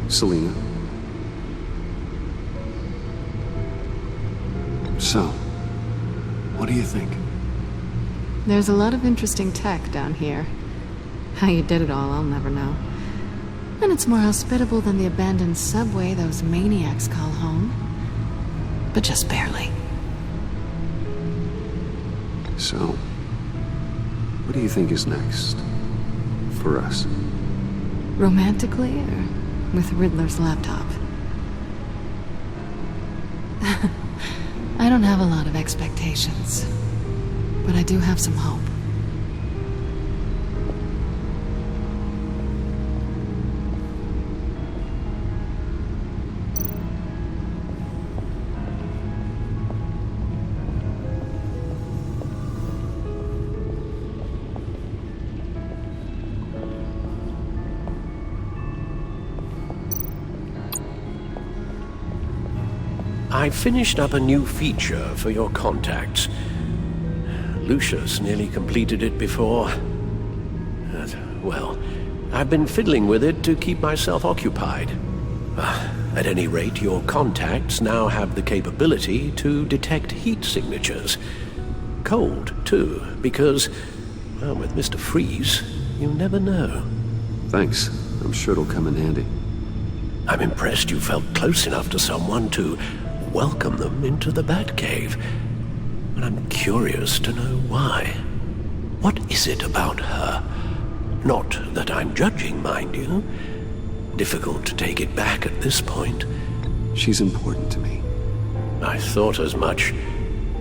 Speaker 5: Selina. So, what do you think?
Speaker 2: There's a lot of interesting tech down here. How you did it all, I'll never know. And it's more hospitable than the abandoned subway those maniacs call home. but just barely.
Speaker 1: So, what do you think is next? For us?
Speaker 2: Romantically, or with Riddler's laptop? I don't have a lot of expectations, but I do have some hope.
Speaker 18: I finished up a new feature for your contacts. Lucius nearly completed it before. Well, I've been fiddling with it to keep myself occupied. At any rate, your contacts now have the capability to detect heat signatures. Cold, too, because, well, with Mr. Freeze, you never know.
Speaker 1: Thanks. I'm sure it'll come in handy.
Speaker 18: I'm impressed you felt close enough to someone to welcome them into the Batcave. And I'm curious to know why. What is it about her? Not that I'm judging, mind you. Difficult to take it back at this point.
Speaker 1: She's important to me.
Speaker 18: I thought as much.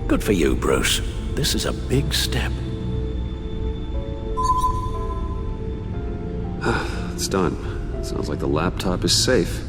Speaker 18: Good for you, Bruce. This is a big step.
Speaker 1: It's done. Sounds like the laptop is safe.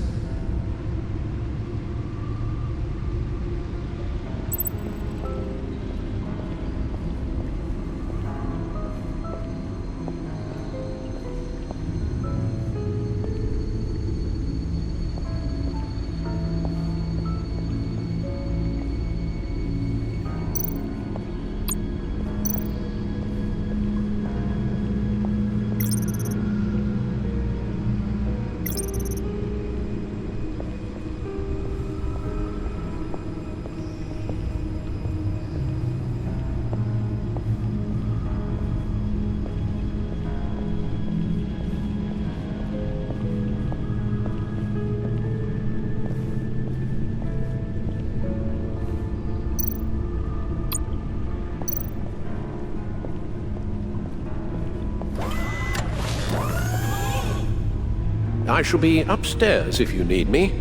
Speaker 18: I shall be upstairs if you need me.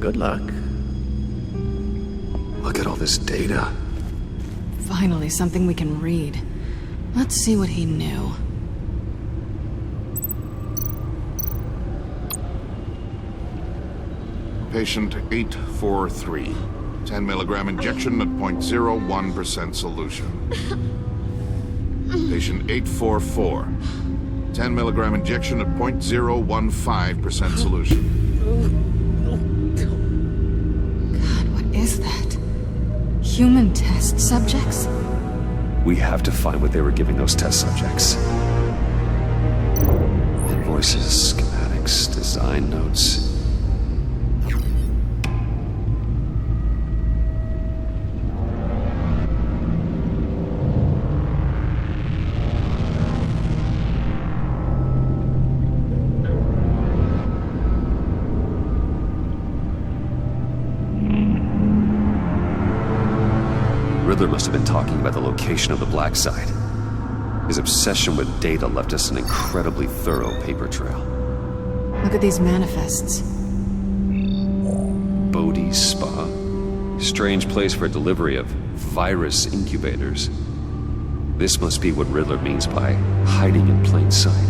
Speaker 18: Good luck.
Speaker 1: Look at all this data.
Speaker 2: Finally, something we can read. Let's see what he knew.
Speaker 16: Patient 843. 10 milligram injection at 0.01% solution. Patient 844. 10 milligram injection at 0.015% solution.
Speaker 2: God, what is that? Human test subjects?
Speaker 1: We have to find what they were giving those test subjects. Invoices, schematics, design notes. Riddler must have been talking about the location of the black site. His obsession with data left us an incredibly thorough paper trail.
Speaker 2: Look at these manifests.
Speaker 1: Bodhi's Spa. Strange place for delivery of virus incubators. This must be what Riddler means by hiding in plain sight.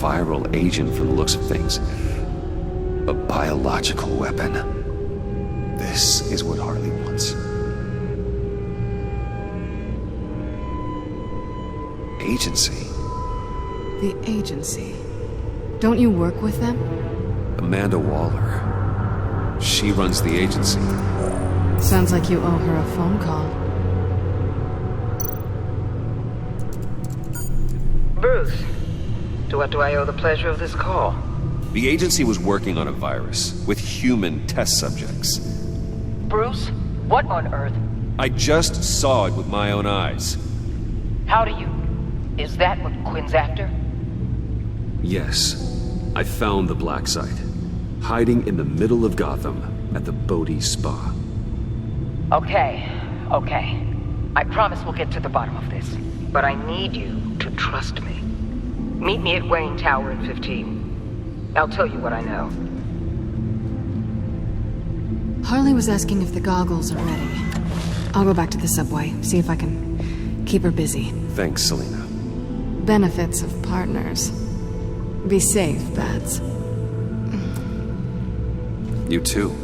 Speaker 1: Viral agent from the looks of things. A biological weapon. This is what Harley wants. Agency.
Speaker 2: The agency. Don't you work with them?
Speaker 1: Amanda Waller. She runs the agency.
Speaker 2: Sounds like you owe her a phone call.
Speaker 10: Bruce. To what do I owe the pleasure of this call?
Speaker 1: The agency was working on a virus with human test subjects.
Speaker 10: Bruce, what on earth?
Speaker 1: I just saw it with my own eyes.
Speaker 10: How do you... Is that what Quinn's after?
Speaker 1: Yes. I found the black site. Hiding in the middle of Gotham at the Bodhi Spa.
Speaker 10: Okay. I promise we'll get to the bottom of this. But I need you to trust me. Meet me at Wayne Tower in 15. I'll tell you what I know.
Speaker 2: Harley was asking if the goggles are ready. I'll go back to the subway, see if I can keep her busy.
Speaker 1: Thanks, Selina.
Speaker 2: Benefits of partners. Be safe, Bats.
Speaker 1: You too.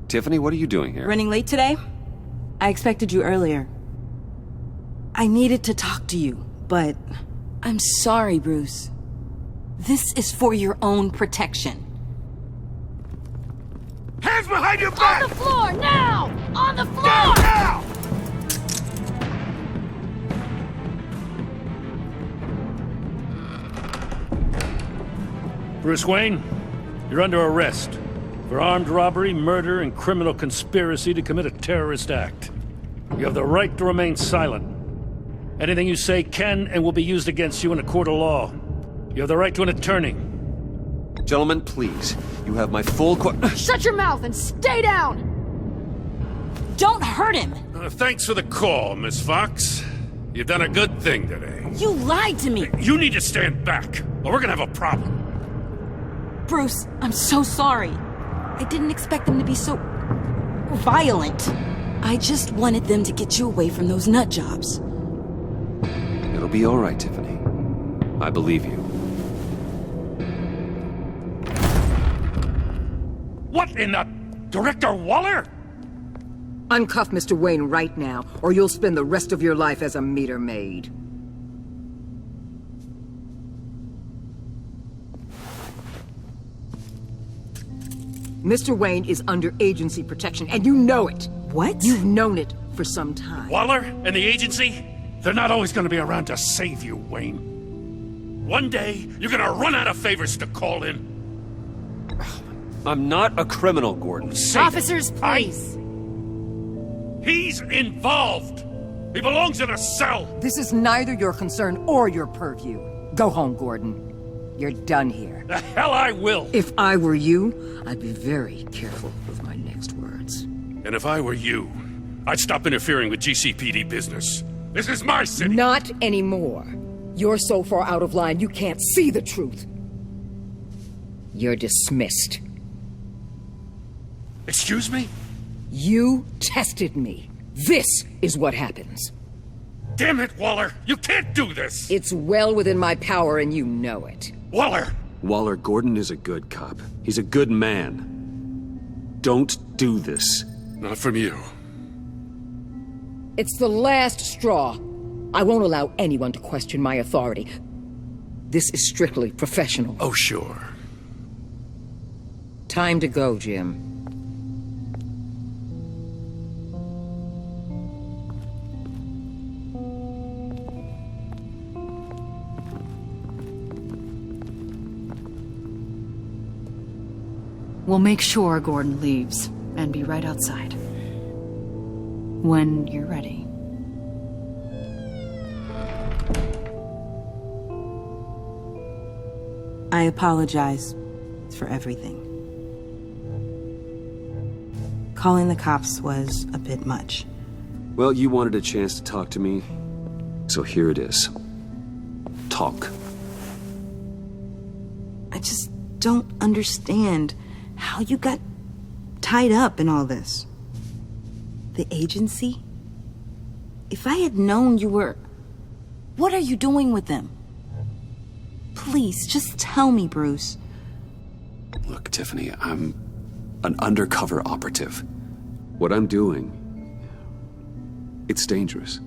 Speaker 1: Tiffany, what are you doing here?
Speaker 19: Running late today? I expected you earlier. I needed to talk to you, but I'm sorry, Bruce. This is for your own protection.
Speaker 4: Hands behind your back!
Speaker 8: On the floor, now! On the floor!
Speaker 4: Down, now!
Speaker 15: Bruce Wayne, you're under arrest for armed robbery, murder, and criminal conspiracy to commit a terrorist act. You have the right to remain silent. Anything you say can and will be used against you in a court of law. You have the right to an attorney.
Speaker 1: Gentlemen, please. You have my full
Speaker 2: Shut your mouth and stay down!
Speaker 19: Don't hurt him!
Speaker 15: Thanks for the call, Miss Fox. You've done a good thing today.
Speaker 19: You lied to me!
Speaker 15: You need to stand back, or we're gonna have a problem.
Speaker 19: Bruce, I'm so sorry. I didn't expect them to be so... violent. I just wanted them to get you away from those nut jobs.
Speaker 1: It'll be all right, Tiffany. I believe you.
Speaker 15: What in the... Director Waller?
Speaker 20: Uncuff Mr. Wayne right now, or you'll spend the rest of your life as a meter maid. Mr. Wayne is under agency protection, and you know it.
Speaker 19: What?
Speaker 20: You've known it for some time.
Speaker 15: Waller and the agency? They're not always gonna be around to save you, Wayne. One day, you're gonna run out of favors to call in.
Speaker 1: I'm not a criminal, Gordon.
Speaker 2: Officers, please.
Speaker 15: He's involved. He belongs in a cell.
Speaker 20: This is neither your concern or your purview. Go home, Gordon. You're done here.
Speaker 15: The hell I will.
Speaker 20: If I were you, I'd be very careful with my next words.
Speaker 15: And if I were you, I'd stop interfering with GCPD business. This is my city.
Speaker 20: Not anymore. You're so far out of line, you can't see the truth. You're dismissed.
Speaker 15: Excuse me?
Speaker 20: You tested me. This is what happens.
Speaker 15: Damn it, Waller! You can't do this!
Speaker 20: It's well within my power and you know it.
Speaker 15: Waller!
Speaker 1: Waller, Gordon is a good cop. He's a good man. Don't do this.
Speaker 15: Not from you.
Speaker 20: It's the last straw. I won't allow anyone to question my authority. This is strictly professional.
Speaker 15: Oh, sure.
Speaker 20: Time to go, Jim.
Speaker 21: We'll make sure Gordon leaves, and be right outside. When you're ready.
Speaker 19: I apologize for everything. Calling the cops was a bit much.
Speaker 1: Well, you wanted a chance to talk to me, so here it is. Talk.
Speaker 19: I just don't understand how you got tied up in all this. The agency? If I had known you were... What are you doing with them? Please, just tell me, Bruce.
Speaker 1: Look, Tiffany, I'm an undercover operative. What I'm doing, it's dangerous.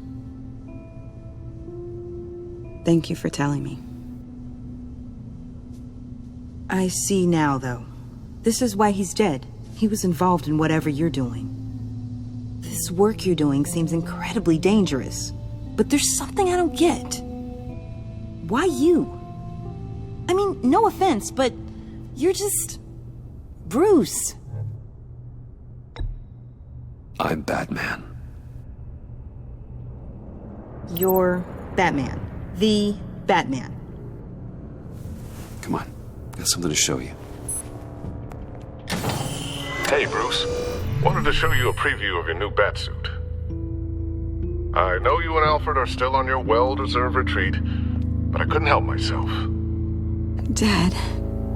Speaker 19: Thank you for telling me. I see now, though. This is why he's dead. He was involved in whatever you're doing. This work you're doing seems incredibly dangerous. But there's something I don't get. Why you? I mean, no offense, but you're just... Bruce.
Speaker 1: I'm Batman.
Speaker 19: You're Batman. The Batman.
Speaker 1: Come on, got something to show you.
Speaker 7: Hey, Bruce. Wanted to show you a preview of your new Batsuit. I know you and Alfred are still on your well-deserved retreat, but I couldn't help myself.
Speaker 19: Dad.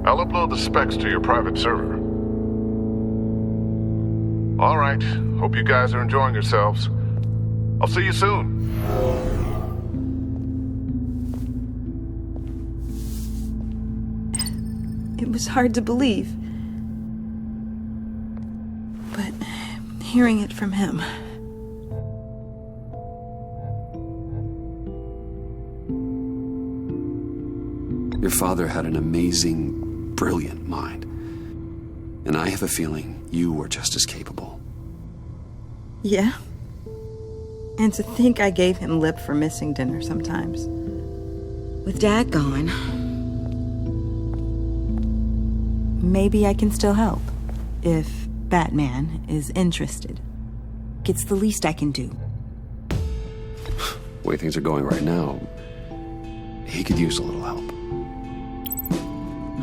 Speaker 7: I'll upload the specs to your private server. All right. Hope you guys are enjoying yourselves. I'll see you soon.
Speaker 19: It was hard to believe. But hearing it from him...
Speaker 1: Your father had an amazing, brilliant mind. And I have a feeling you were just as capable.
Speaker 19: Yeah? And to think I gave him lip for missing dinner sometimes. With Dad gone... Maybe I can still help. If Batman is interested. It's the least I can do.
Speaker 1: The way things are going right now, he could use a little help.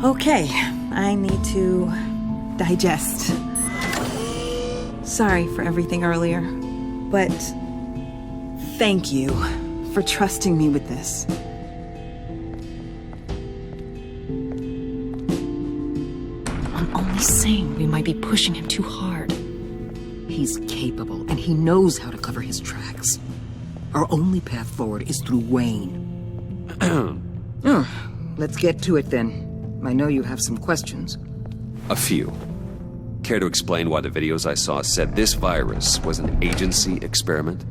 Speaker 19: Okay, I need to digest. Sorry for everything earlier, but thank you for trusting me with this.
Speaker 21: I'm only saying we might be pushing him too hard. He's capable, and he knows how to cover his tracks. Our only path forward is through Wayne. Let's get to it then. I know you have some questions.
Speaker 1: A few. Care to explain why the videos I saw said this virus was an agency experiment?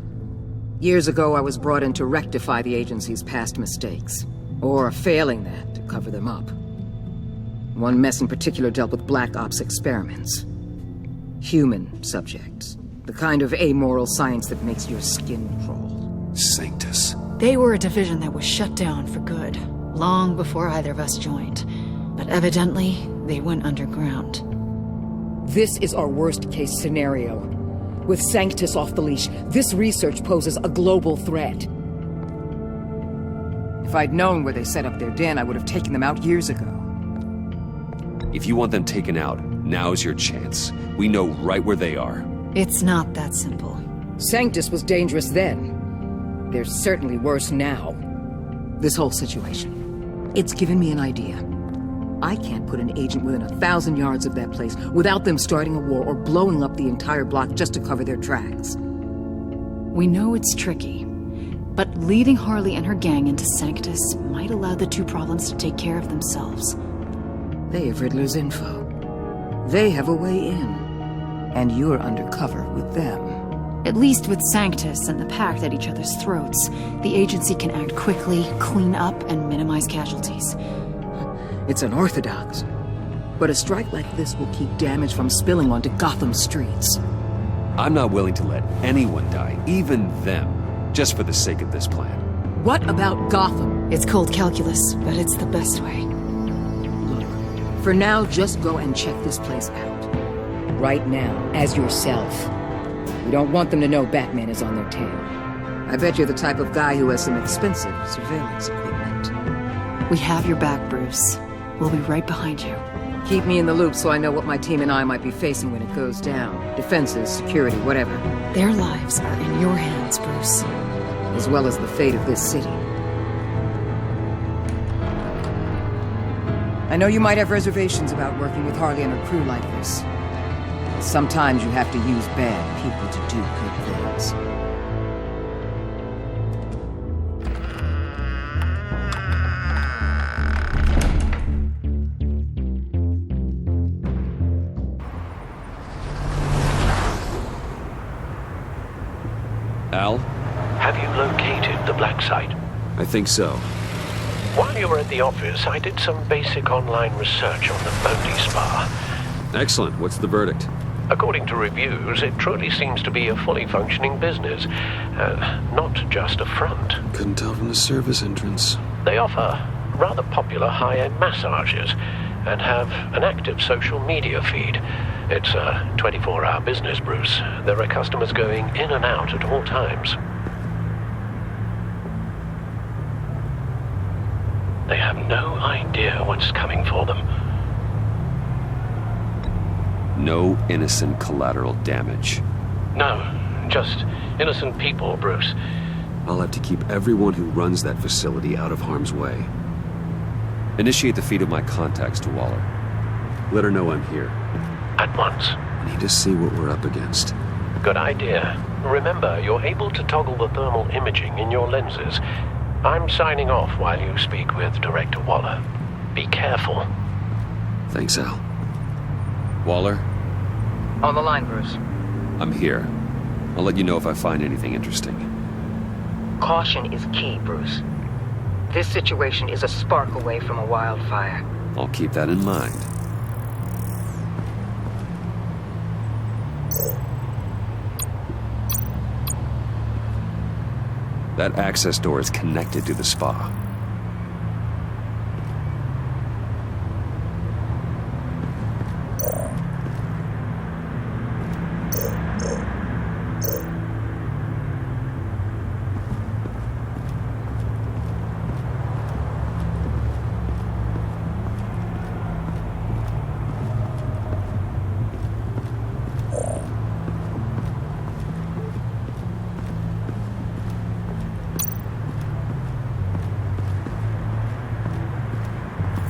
Speaker 21: Years ago, I was brought in to rectify the agency's past mistakes. Or failing that, to cover them up. One mess in particular dealt with Black Ops experiments. Human subjects. The kind of amoral science that makes your skin crawl.
Speaker 1: Sanctus.
Speaker 21: They were a division that was shut down for good, long before either of us joined. But evidently, they went underground. This is our worst-case scenario. With Sanctus off the leash, this research poses a global threat. If I'd known where they set up their den, I would have taken them out years ago.
Speaker 1: If you want them taken out, now's your chance. We know right where they are.
Speaker 21: It's not that simple. Sanctus was dangerous then. They're certainly worse now. This whole situation, it's given me an idea. I can't put an agent within 1,000 yards of that place without them starting a war or blowing up the entire block just to cover their tracks. We know it's tricky, but leading Harley and her gang into Sanctus might allow the two problems to take care of themselves. They have Riddler's info. They have a way in. And you're undercover with them. At least with Sanctus and the Pact at each other's throats, the agency can act quickly, clean up, and minimize casualties. It's unorthodox, but a strike like this will keep damage from spilling onto Gotham streets.
Speaker 1: I'm not willing to let anyone die, even them, just for the sake of this plan.
Speaker 21: What about Gotham? It's cold calculus, but it's the best way. Look, for now, just go and check this place out. Right now, as yourself. We don't want them to know Batman is on their tail. I bet you're the type of guy who has some expensive surveillance equipment. We have your back, Bruce. We'll be right behind you. Keep me in the loop so I know what my team and I might be facing when it goes down. Defenses, security, whatever. Their lives are in your hands, Bruce. As well as the fate of this city. I know you might have reservations about working with Harley and her crew like this. Sometimes you have to use bad people to do good things.
Speaker 1: Al?
Speaker 12: Have you located the black site?
Speaker 1: I think so.
Speaker 12: While you were at the office, I did some basic online research on the Bodhi Spa.
Speaker 1: Excellent. What's the verdict?
Speaker 11: According to reviews, it truly seems to be a fully functioning business, not just a front.
Speaker 1: Couldn't tell from the service entrance.
Speaker 11: They offer rather popular high-end massages and have an active social media feed. It's a 24-hour business, Bruce. There are customers going in and out at all times. They have no idea what's coming for them.
Speaker 1: No innocent collateral damage.
Speaker 11: No, just innocent people, Bruce.
Speaker 1: I'll have to keep everyone who runs that facility out of harm's way. Initiate the feed of my contacts to Waller. Let her know I'm here.
Speaker 11: At once.
Speaker 1: I need to see what we're up against.
Speaker 11: Good idea. Remember, you're able to toggle the thermal imaging in your lenses. I'm signing off while you speak with Director Waller. Be careful.
Speaker 1: Thanks, Al. Waller?
Speaker 10: On the line, Bruce.
Speaker 1: I'm here. I'll let you know if I find anything interesting.
Speaker 10: Caution is key, Bruce. This situation is a spark away from a wildfire.
Speaker 1: I'll keep that in mind. That access door is connected to the spa.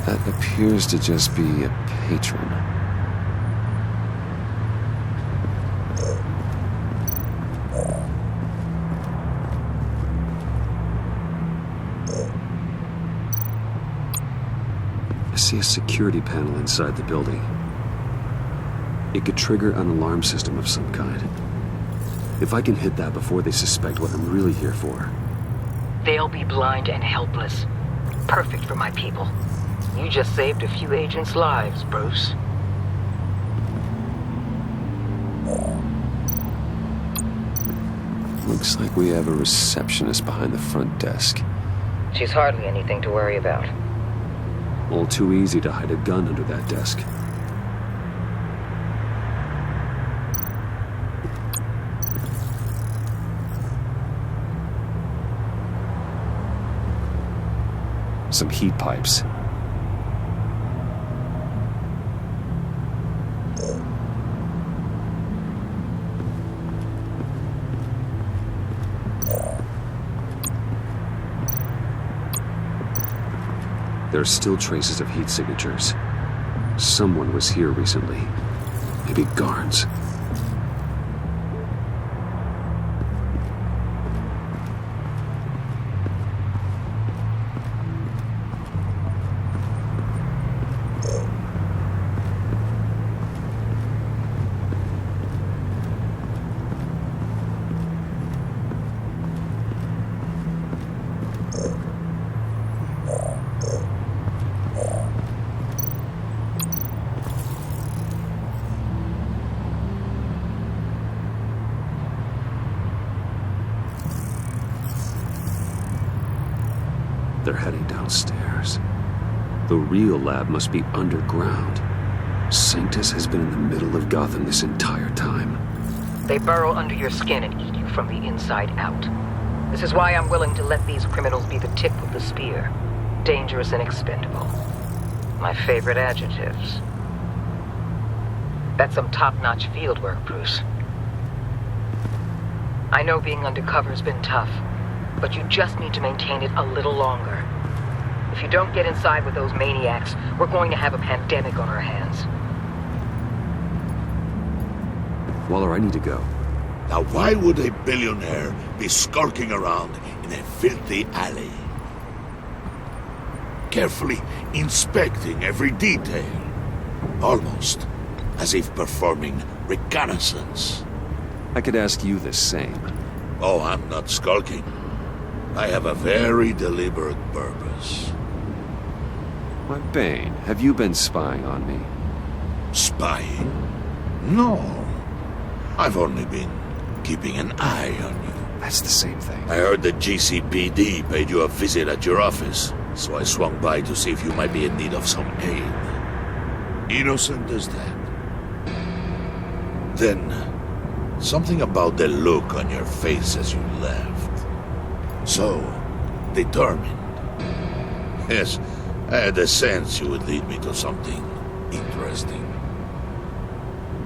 Speaker 1: That appears to just be a patron. I see a security panel inside the building. It could trigger an alarm system of some kind. If I can hit that before they suspect what I'm really here for.
Speaker 10: They'll be blind and helpless. Perfect for my people. You just saved a few agents' lives, Bruce.
Speaker 1: Looks like we have a receptionist behind the front desk.
Speaker 10: She's hardly anything to worry about.
Speaker 1: All too easy to hide a gun under that desk. Some heat pipes. There are still traces of heat signatures. Someone was here recently. Maybe guards. They're heading downstairs. The real lab must be underground. Sanctus has been in the middle of Gotham this entire time.
Speaker 10: They burrow under your skin and eat you from the inside out. This is why I'm willing to let these criminals be the tip of the spear. Dangerous and expendable. My favorite adjectives. That's some top-notch field work, Bruce. I know being undercover's been tough, but you just need to maintain it a little longer. If you don't get inside with those maniacs, we're going to have a pandemic on our hands.
Speaker 1: Waller, I need to go.
Speaker 4: Now why would a billionaire be skulking around in a filthy alley? Carefully inspecting every detail. Almost as if performing reconnaissance.
Speaker 1: I could ask you the same.
Speaker 4: Oh, I'm not skulking. I have a very deliberate purpose.
Speaker 1: Why, Bane, have you been spying on me?
Speaker 4: Spying? No. I've only been keeping an eye on you.
Speaker 1: That's the same thing.
Speaker 4: I heard the GCPD paid you a visit at your office, so I swung by to see if you might be in need of some aid. Innocent as that. Then, something about the look on your face as you left. So, determined. Yes, I had a sense you would lead me to something interesting.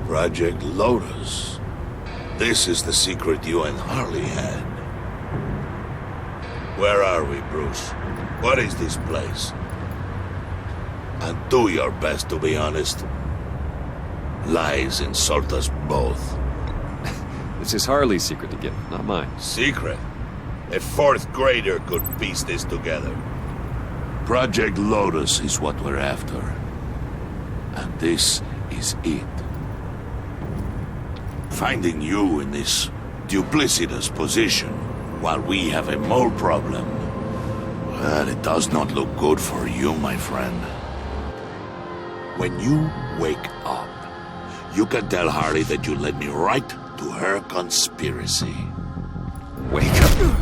Speaker 4: Project Lotus. This is the secret you and Harley had. Where are we, Bruce? What is this place? And do your best to be honest. Lies insult us both.
Speaker 5: This is Harley's secret to give, not mine.
Speaker 4: Secret? A fourth grader could piece this together. Project Lotus is what we're after. And this is it. Finding you in this duplicitous position while we have a mole problem, well, it does not look good for you, my friend. When you wake up, you can tell Harley that you led me right to her conspiracy.
Speaker 5: Wake up.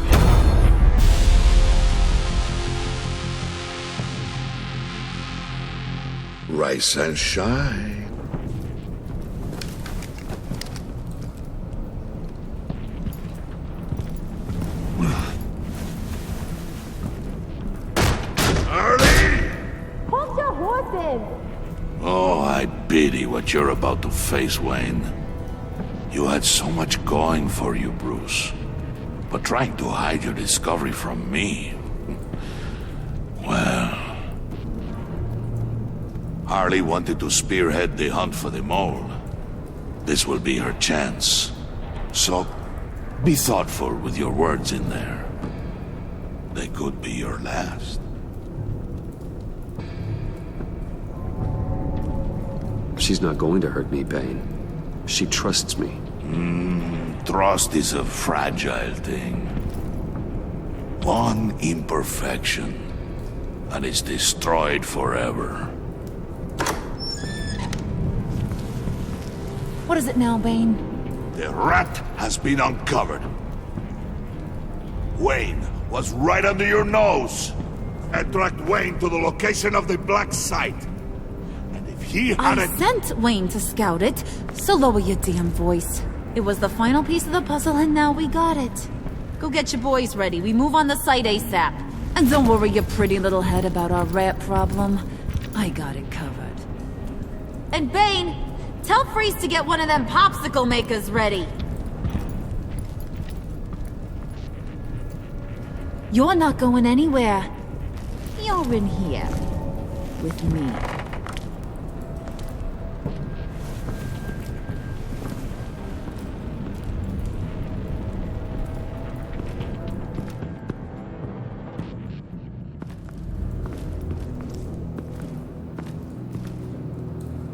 Speaker 4: Rise and shine.
Speaker 8: Hold your horses!
Speaker 4: Oh, I pity what you're about to face, Wayne. You had so much going for you, Bruce. But trying to hide your discovery from me... well... Harley wanted to spearhead the hunt for the mole. This will be her chance. So, be thoughtful with your words in there. They could be your last.
Speaker 5: She's not going to hurt me, Bane. She trusts me.
Speaker 4: Trust is a fragile thing. One imperfection, and it's destroyed forever.
Speaker 8: What is it now, Bane?
Speaker 4: The rat has been uncovered. Wayne was right under your nose. I tracked Wayne to the location of the black site. And if he
Speaker 8: I
Speaker 4: hadn't...
Speaker 8: sent Wayne to scout it, so lower your damn voice. It was the final piece of the puzzle, and now we got it. Go get your boys ready. We move on the site ASAP. And don't worry your pretty little head about our rat problem. I got it covered. And Bane, tell Freeze to get one of them popsicle makers ready. You're not going anywhere. You're in here. With me.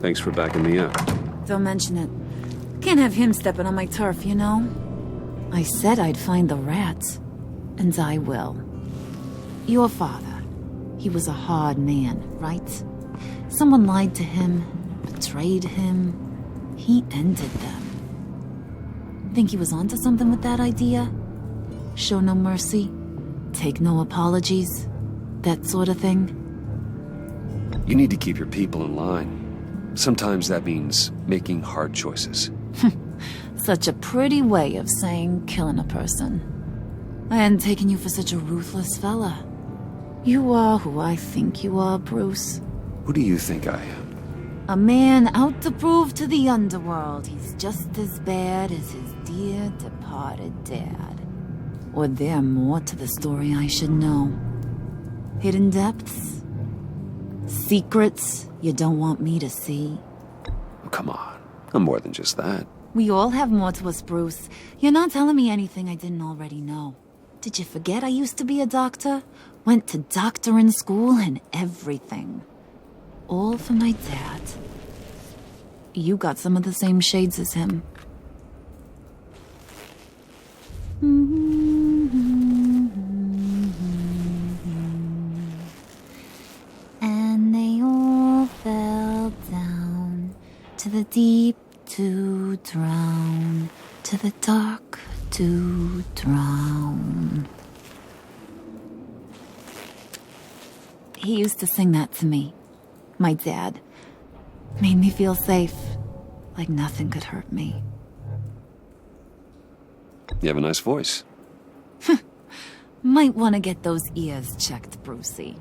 Speaker 5: Thanks for backing me up.
Speaker 8: Don't mention it. Can't have him stepping on my turf, you know? I said I'd find the rats. And I will. Your father. He was a hard man, right? Someone lied to him, betrayed him. He ended them. Think he was onto something with that idea? Show no mercy? Take no apologies? That sort of thing?
Speaker 5: You need to keep your people in line. Sometimes that means making hard choices.
Speaker 8: Such a pretty way of saying killing a person. I hadn't taken you for such a ruthless fella. You are who I think you are, Bruce.
Speaker 5: Who do you think I am?
Speaker 8: A man out to prove to the underworld he's just as bad as his dear departed dad. Or there more to the story I should know. Hidden depths? Secrets you don't want me to see?
Speaker 5: Oh, come on. I'm more than just that.
Speaker 8: We all have more to us, Bruce. You're not telling me anything I didn't already know. Did you forget I used to be a doctor? Went to doctoring school and everything. All for my dad. You got some of the same shades as him. And they all fell down deep to drown, to the dark to drown. He used to sing that to me. My dad. Made me feel safe, like nothing could hurt me.
Speaker 1: You have a nice voice.
Speaker 8: Might want to get those ears checked, Brucey.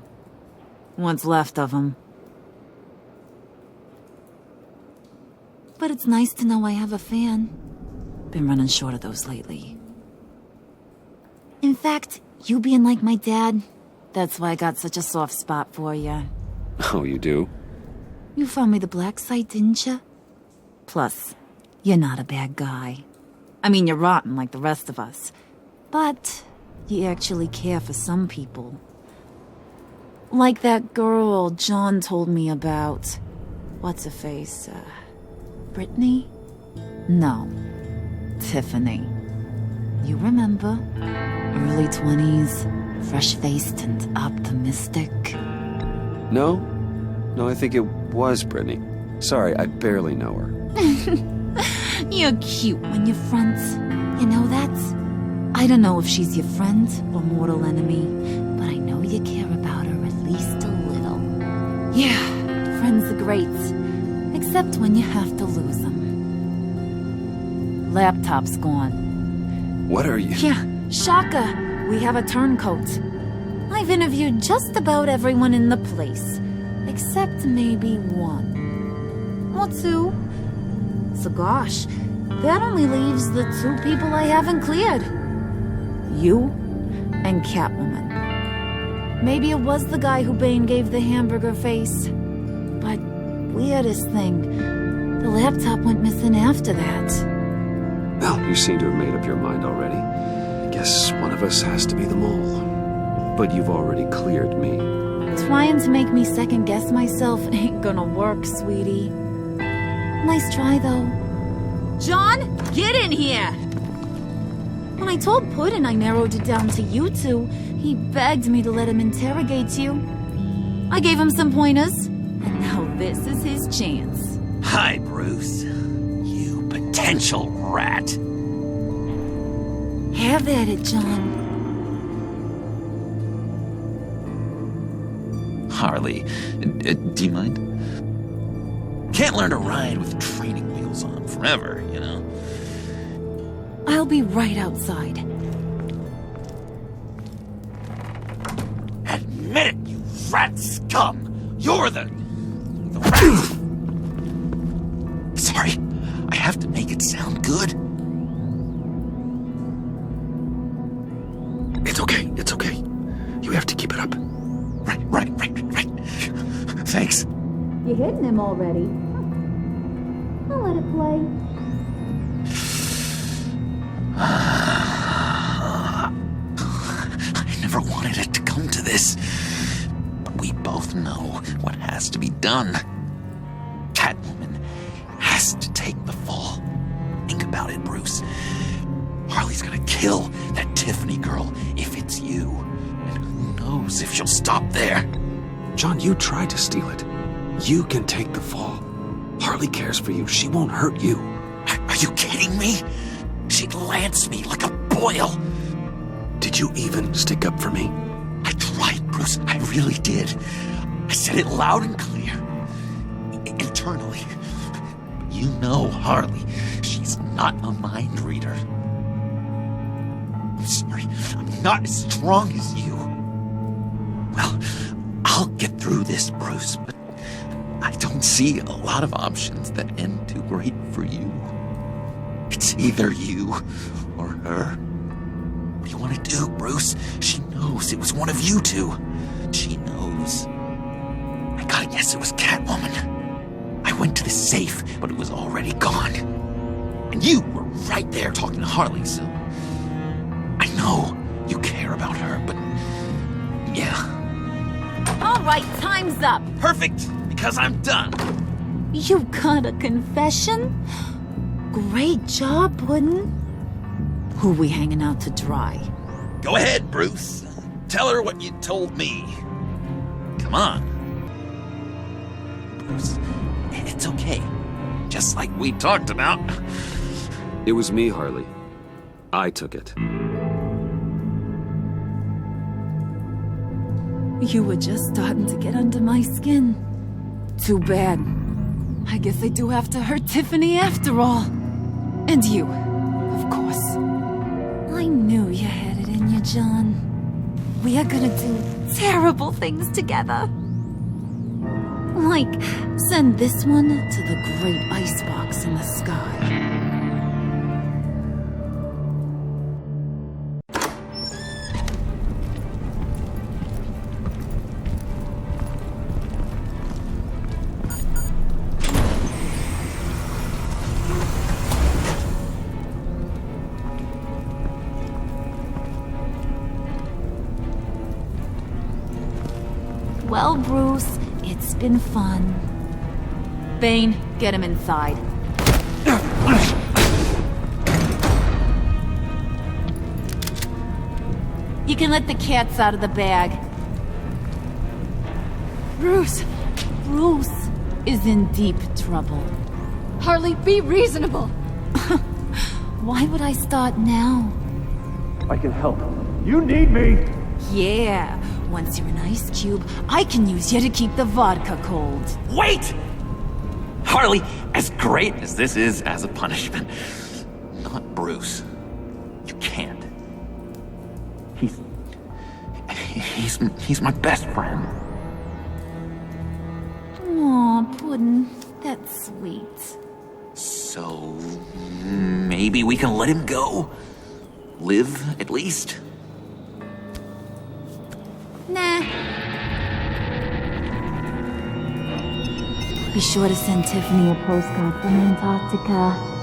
Speaker 8: What's left of them. But it's nice to know I have a fan. Been running short of those lately. In fact, you being like my dad, that's why I got such a soft spot for you.
Speaker 1: Oh, you do?
Speaker 8: You found me the black site, didn't you? Plus, you're not a bad guy. I mean, you're rotten like the rest of us. But you actually care for some people. Like that girl John told me about. What's her face? Brittany? No. Tiffany. You remember? Early 20s, fresh-faced and optimistic.
Speaker 1: No, I think it was Brittany. Sorry, I barely know her.
Speaker 8: You're cute when you're front. You know that? I don't know if she's your friend or mortal enemy, but I know you care about her at least a little. Yeah, friends are great, except when you have to lose them. Laptop's gone.
Speaker 1: What are you?
Speaker 8: Yeah, shocker. We have a turncoat. I've interviewed just about everyone in the place, except maybe one. Or two. So gosh, that only leaves the two people I haven't cleared. You and Catwoman. Maybe it was the guy who Bane gave the hamburger face. But weirdest thing, the laptop went missing after that.
Speaker 1: Well, you seem to have made up your mind already. I guess one of us has to be the mole. But you've already cleared me.
Speaker 8: Trying to make me second-guess myself ain't gonna work, sweetie. Nice try, though. John, get in here! When I told Puddin' I narrowed it down to you two, he begged me to let him interrogate you. I gave him some pointers, and now this is his chance.
Speaker 13: Hi, Bruce. You potential rat.
Speaker 8: Have at it, John.
Speaker 6: Harley, do you mind? Can't learn to ride with training wheels on forever, you know?
Speaker 8: I'll be right outside.
Speaker 13: Admit it, you rat scum! You're the rat!
Speaker 6: Sorry, I have to make it sound good.
Speaker 5: It's okay. You have to keep it up.
Speaker 6: Right. Thanks.
Speaker 8: You're hitting him already. I'll let it play.
Speaker 6: I never wanted it to come to this. But we both know what has to be done. Catwoman has to take the fall. Think about it, Bruce. Harley's gonna kill that Tiffany girl if it's you. And who knows if she'll stop there.
Speaker 1: John, you tried to steal it. You can take the fall. Harley cares for you. She won't hurt you.
Speaker 6: Are you kidding me? She'd lance me like a boil.
Speaker 1: Did you even stick up for me?
Speaker 6: I tried, Bruce. I really did. I said it loud and clear. Internally. You know Harley. She's not a mind reader. I'm sorry. I'm not as strong as you. Well, I'll get through this, Bruce, but I don't see a lot of options that end too great for you. It's either you or her. What do you want to do, Bruce? She knows it was one of you two. She knows. I gotta guess it was Catwoman. I went to the safe, but it was already gone. And you were right there talking to Harley, so... I know you care about her, but... yeah.
Speaker 8: All right, time's up.
Speaker 6: Perfect, because I'm done.
Speaker 8: You got a confession? Great job, Puddin'. Who we hanging out to dry?
Speaker 6: Go ahead, Bruce. Tell her what you told me. Come on. Bruce, it's okay. just like we talked about.
Speaker 1: It was me, Harley. I took it.
Speaker 8: You were just starting to get under my skin. Too bad. I guess I do have to hurt Tiffany after all. And you, of course. I knew you had it in you, John. We are gonna do terrible things together. Like, send this one to the great icebox in the sky. Well, Bruce, it's been fun. Bane, get him inside. You can let the cats out of the bag.
Speaker 2: Bruce!
Speaker 8: Bruce is in deep trouble.
Speaker 2: Harley, be reasonable!
Speaker 8: Why would I start now?
Speaker 9: I can help. You need me!
Speaker 8: Yeah, once you're an ice cube, I can use you to keep the vodka cold.
Speaker 6: Wait! Harley, as great as this is as a punishment, not Bruce. You can't. He's my best friend.
Speaker 8: Aw, Puddin', that's sweet.
Speaker 6: So, maybe we can let him go? Live, at least?
Speaker 8: Nah. Be sure to send Tiffany a postcard from Antarctica.